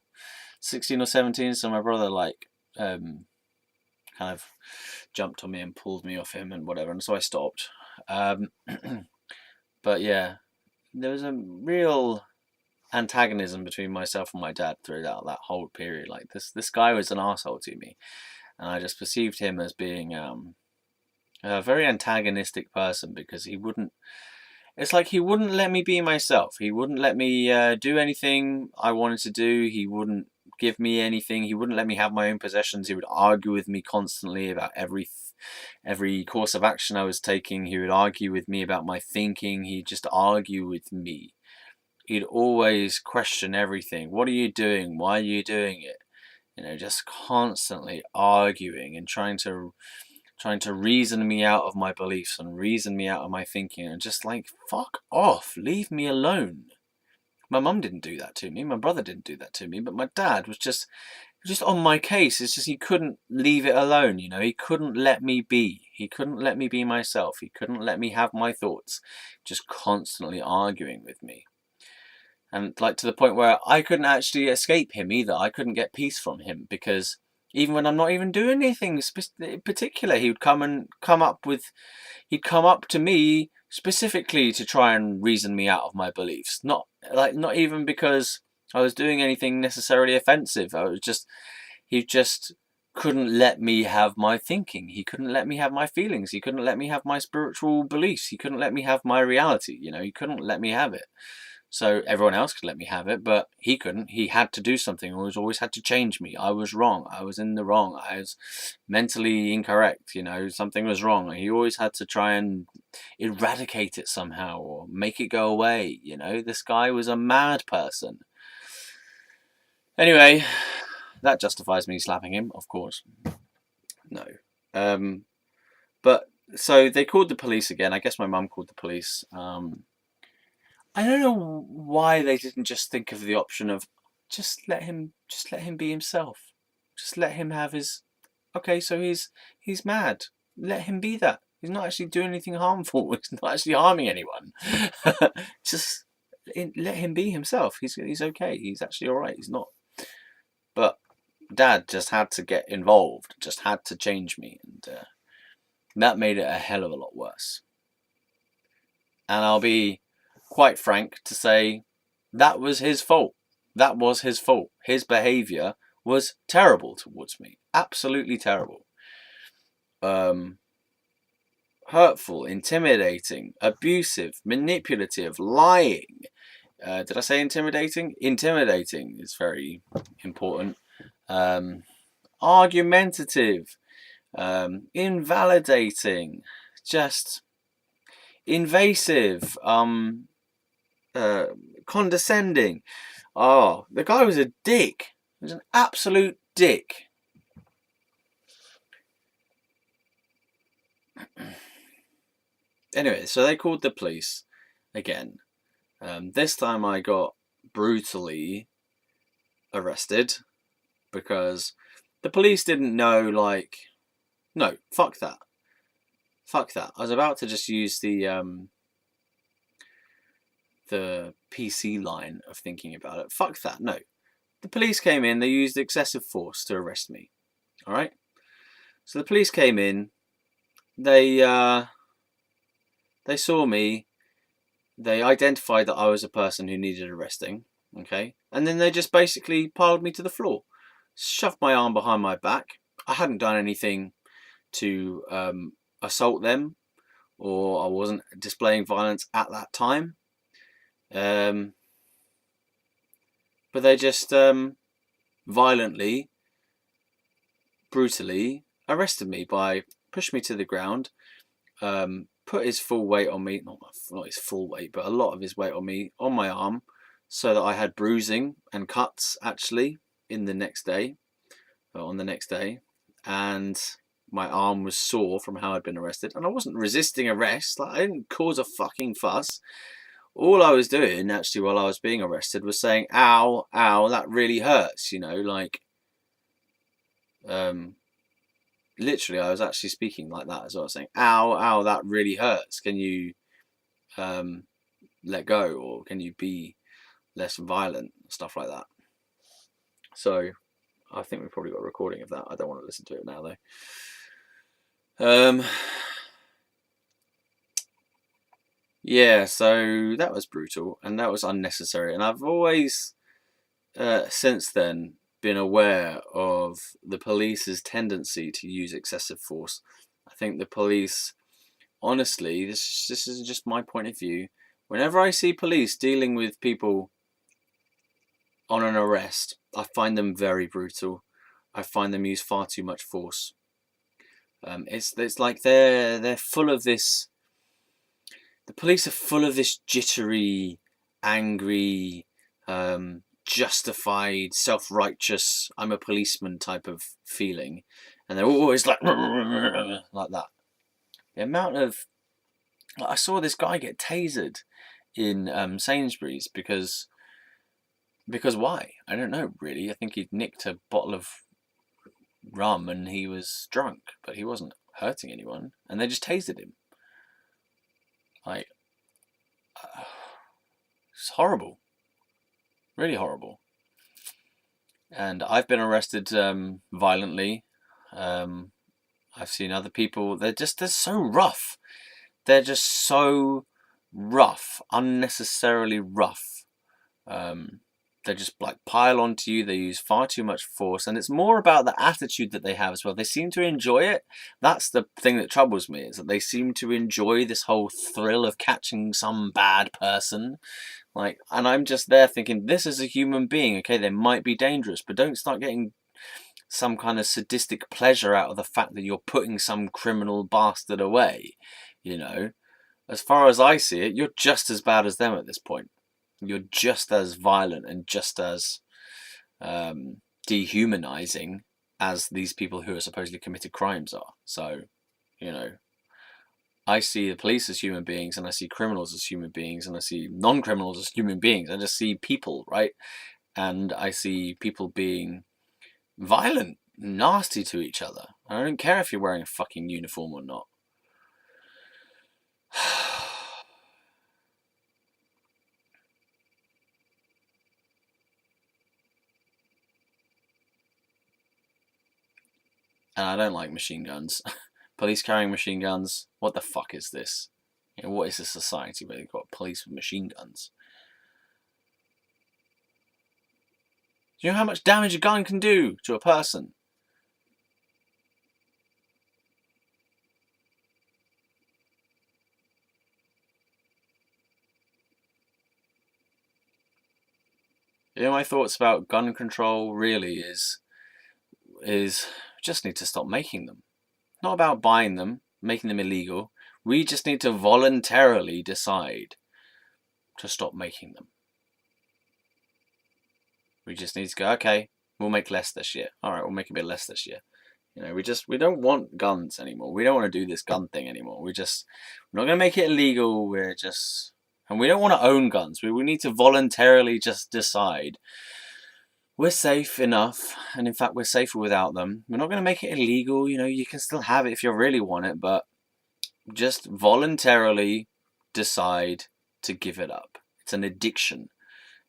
16 or 17, so my brother kind of jumped on me and pulled me off him and whatever, and so I stopped. But yeah, there was a real antagonism between myself and my dad throughout that whole period. This guy was an asshole to me, and I just perceived him as being a very antagonistic person because he wouldn't let me be myself. He wouldn't let me do anything I wanted to do. He wouldn't give me anything. He wouldn't let me have my own possessions. He would argue with me constantly about every course of action I was taking. He would argue with me about my thinking. He'd just argue with me. He'd always question everything. What are you doing? Why are you doing it? Just constantly arguing and trying to reason me out of my beliefs and reason me out of my thinking, and just fuck off, leave me alone. My mum didn't do that to me. My brother didn't do that to me. But my dad was just on my case. It's just he couldn't leave it alone. You know, he couldn't let me be. He couldn't let me be myself. He couldn't let me have my thoughts. Just constantly arguing with me. And like to the point where I couldn't actually escape him either. I couldn't get peace from him because even when I'm not even doing anything particular, he would come up to me specifically to try and reason me out of my beliefs. Not even because I was doing anything necessarily offensive. He just couldn't let me have my thinking. He couldn't let me have my feelings. He couldn't let me have my spiritual beliefs. He couldn't let me have my reality. You know, he couldn't let me have it. So everyone else could let me have it, but he couldn't. He had to do something, or always had to change me. I was wrong. I was in the wrong. I was mentally incorrect. You know, something was wrong. He always had to try and eradicate it somehow or make it go away. You know, this guy was a mad person. Anyway, that justifies me slapping him, of course. No. But so they called the police again. I guess my mum called the police. I don't know why they didn't just think of the option of just let him be himself. Just let him have his. Okay, so he's mad. Let him be that. He's not actually doing anything harmful. He's not actually harming anyone. Just let him be himself. He's okay. He's actually all right. He's not. But Dad just had to get involved. Just had to change me, and that made it a hell of a lot worse. And I'll be quite frank to say that was his fault. That was his fault. His behaviour was terrible towards me. Absolutely terrible. Hurtful, intimidating, abusive, manipulative, lying. Did I say intimidating? Intimidating is very important. Argumentative, invalidating, just invasive, condescending. Oh, the guy was a dick. He was an absolute dick. Anyway, so they called the police again. This time I got brutally arrested because the police didn't know, like, no, fuck that. Fuck that. I was about to just use the PC line of thinking about it. Fuck that. No. The police came in, they used excessive force to arrest me. Alright? So the police came in, they saw me, they identified that I was a person who needed arresting, okay? And then they just basically piled me to the floor, shoved my arm behind my back. I hadn't done anything to assault them, or I wasn't displaying violence at that time. But they just violently, brutally arrested me by pushing me to the ground, put his full weight on me, not his full weight, but a lot of his weight on me, on my arm, so that I had bruising and cuts actually on the next day, and my arm was sore from how I'd been arrested, and I wasn't resisting arrest. Like, I didn't cause a fucking fuss. All I was doing actually while I was being arrested was saying, "Ow, ow, that really hurts," you know, like, literally I was actually speaking like that as well, saying, "Ow, ow, that really hurts. Can you let go, or can you be less violent?" Stuff like that. So I think we've probably got a recording of that. I don't want to listen to it now though. Yeah, so that was brutal and that was unnecessary, and I've always since then been aware of the police's tendency to use excessive force. I think the police, honestly, this is just my point of view, whenever I see police dealing with people on an arrest, I find them very brutal. I find them use far too much force. It's like they're full of this. The police are full of this jittery, angry, justified, self-righteous, I'm a policeman type of feeling, and they're always like that. The amount of, I saw this guy get tasered in Sainsbury's because Because why? I don't know, really. I think he'd nicked a bottle of rum and he was drunk, but he wasn't hurting anyone, and they just tased him. Like, it's horrible. Really horrible. And I've been arrested violently. Um, I've seen other people. They're so rough. They're just so rough, unnecessarily rough. Um, they just like pile onto you. They use far too much force, and it's more about the attitude that they have as well. They seem to enjoy it. That's the thing that troubles me, is that they seem to enjoy this whole thrill of catching some bad person. Like, and I'm just there thinking, this is a human being. Okay, they might be dangerous, but don't start getting some kind of sadistic pleasure out of the fact that you're putting some criminal bastard away. You know, as far as I see it, you're just as bad as them at this point. You're just as violent and just as dehumanizing as these people who are supposedly committed crimes are. So, you know, I see the police as human beings, and I see criminals as human beings, and I see non-criminals as human beings. I just see people, right? And I see people being violent, nasty to each other. I don't care if you're wearing a fucking uniform or not. And I don't like machine guns. Police carrying machine guns. What the fuck is this? You know, what is this society where they've got police with machine guns? Do you know how much damage a gun can do to a person? You know, my thoughts about gun control really is just need to stop making them. Not about buying them, making them illegal. We just need to voluntarily decide to stop making them. We just need to go, okay, we'll make less this year. All right, we'll make a bit less this year. You know, we don't want guns anymore. We don't want to do this gun thing anymore. We're not going to make it illegal. And we don't want to own guns. We need to voluntarily just decide we're safe enough, and in fact, we're safer without them. We're not going to make it illegal. You know, you can still have it if you really want it, but just voluntarily decide to give it up. It's an addiction.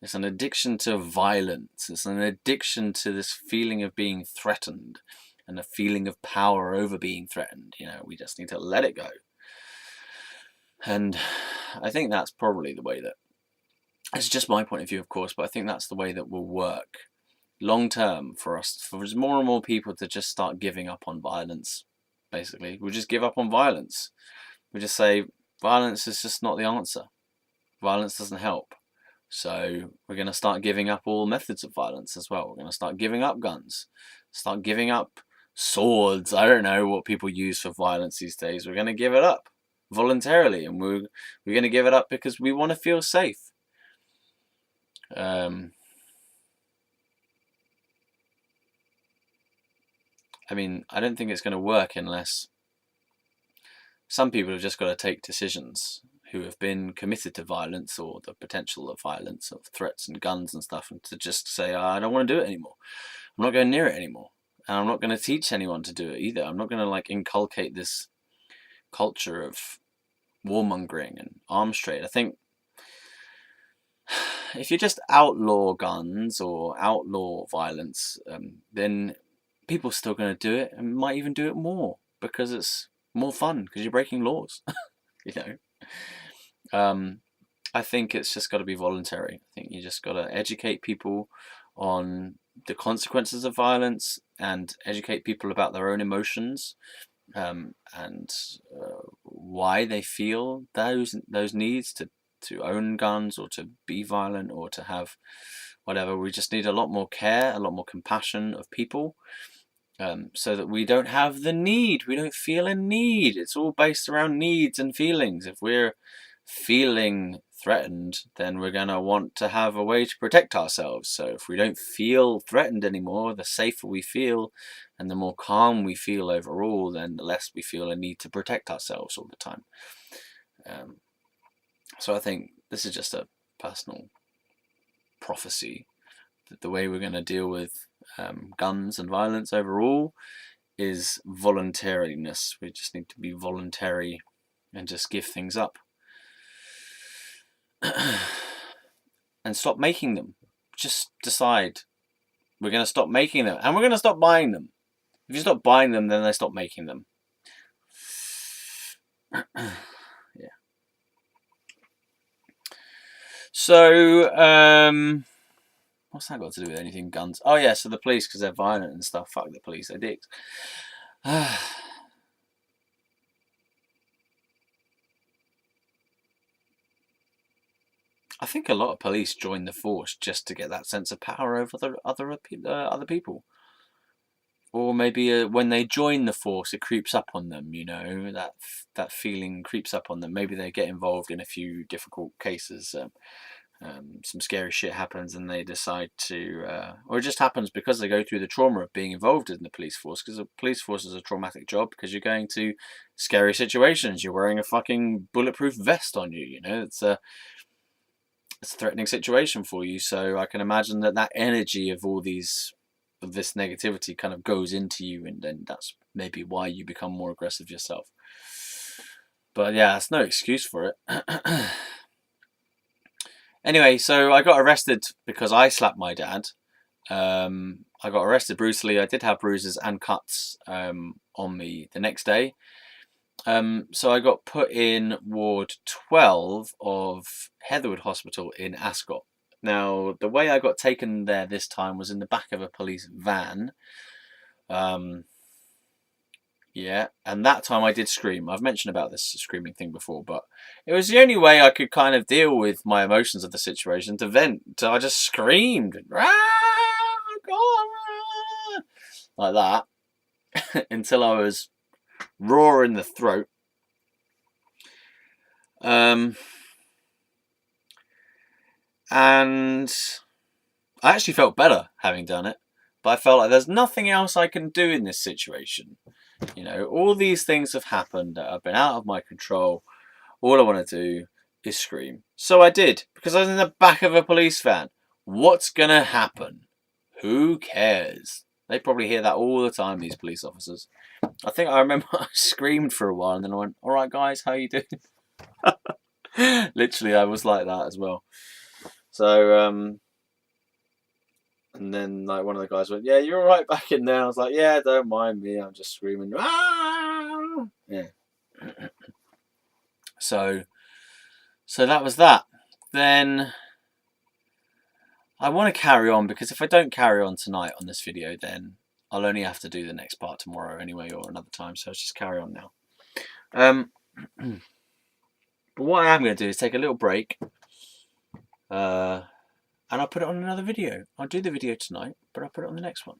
It's an addiction to violence. It's an addiction to this feeling of being threatened and a feeling of power over being threatened. You know, we just need to let it go. And I think that's probably the way that, it's just my point of view, of course, but I think that's the way that will work long term for us, for more and more people to just start giving up on violence. Basically, we'll just give up on violence. We just say violence is just not the answer. Violence doesn't help. So we're going to start giving up all methods of violence as well. We're going to start giving up guns, start giving up swords. I don't know what people use for violence these days. We're going to give it up voluntarily, and we're going to give it up because we want to feel safe. I mean, I don't think it's going to work unless some people have just got to take decisions who have been committed to violence or the potential of violence, of threats and guns and stuff, and to just say, I don't want to do it anymore. I'm not going near it anymore. And I'm not going to teach anyone to do it either. I'm not going to like inculcate this culture of warmongering and arms trade. I think if you just outlaw guns or outlaw violence, then people are still going to do it and might even do it more because it's more fun because you're breaking laws. You know, I think it's just got to be voluntary. I think you just got to educate people on the consequences of violence and educate people about their own emotions, and why they feel those needs to own guns or to be violent or to have whatever. We just need a lot more care, a lot more compassion of people, so that we don't have the need. We don't feel a need. It's all based around needs and feelings. If we're feeling threatened, then we're going to want to have a way to protect ourselves. So if we don't feel threatened anymore, the safer we feel and the more calm we feel overall, then the less we feel a need to protect ourselves all the time. So I think this is just a personal prophecy. the way we're going to deal with guns and violence overall is voluntariness. We just need to be voluntary and just give things up. And stop making them. Just decide we're going to stop making them, and we're going to stop buying them. If you stop buying them, then they stop making them. Yeah. So, what's that got to do with anything? Guns? Oh yeah, so the police, because they're violent and stuff. Fuck the police, they're dicks. I think a lot of police join the force just to get that sense of power over the other people. Or maybe when they join the force, it creeps up on them, you know, that feeling creeps up on them. Maybe they get involved in a few difficult cases, some scary shit happens and they decide to, or it just happens because they go through the trauma of being involved in the police force, because the police force is a traumatic job because you're going to scary situations. You're wearing a fucking bulletproof vest on you, you know, it's a threatening situation for you. So I can imagine that energy of this negativity kind of goes into you, and then that's maybe why you become more aggressive yourself. But yeah, it's no excuse for it. Anyway, so I got arrested because I slapped my dad. I got arrested brutally. I did have bruises and cuts on me the next day. So I got put in Ward 12 of Heatherwood Hospital in Ascot. Now, the way I got taken there this time was in the back of a police van. Yeah, and that time I did scream. I've mentioned about this screaming thing before, but it was the only way I could kind of deal with my emotions of the situation, to vent. So I just screamed, like that, until I was raw in the throat. And I actually felt better having done it, but I felt like there's nothing else I can do in this situation. You know, all these things have happened that have been out of my control. All I want to do is scream. So I did, because I was in the back of a police van. What's going to happen? Who cares? They probably hear that all the time, these police officers. I think I remember I screamed for a while and then I went, all right, guys, how you doing? Literally, I was like that as well. So, and then like one of the guys went, yeah, you're all right back in there. I was like, yeah, don't mind me. I'm just screaming. Ah! Yeah. So that was that. Then I want to carry on, because if I don't carry on tonight on this video, then I'll only have to do the next part tomorrow anyway, or another time. So let's just carry on now. But what I am going to do is take a little break. And I'll put it on another video. I'll do the video tonight, but I'll put it on the next one.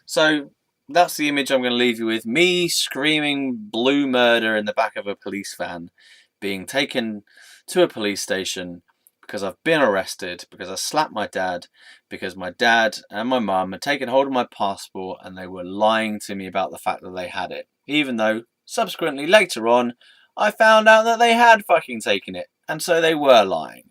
So that's the image I'm going to leave you with. Me screaming blue murder in the back of a police van, being taken to a police station because I've been arrested, because I slapped my dad, because my dad and my mum had taken hold of my passport and they were lying to me about the fact that they had it. Even though subsequently later on, I found out that they had fucking taken it. And so they were lying.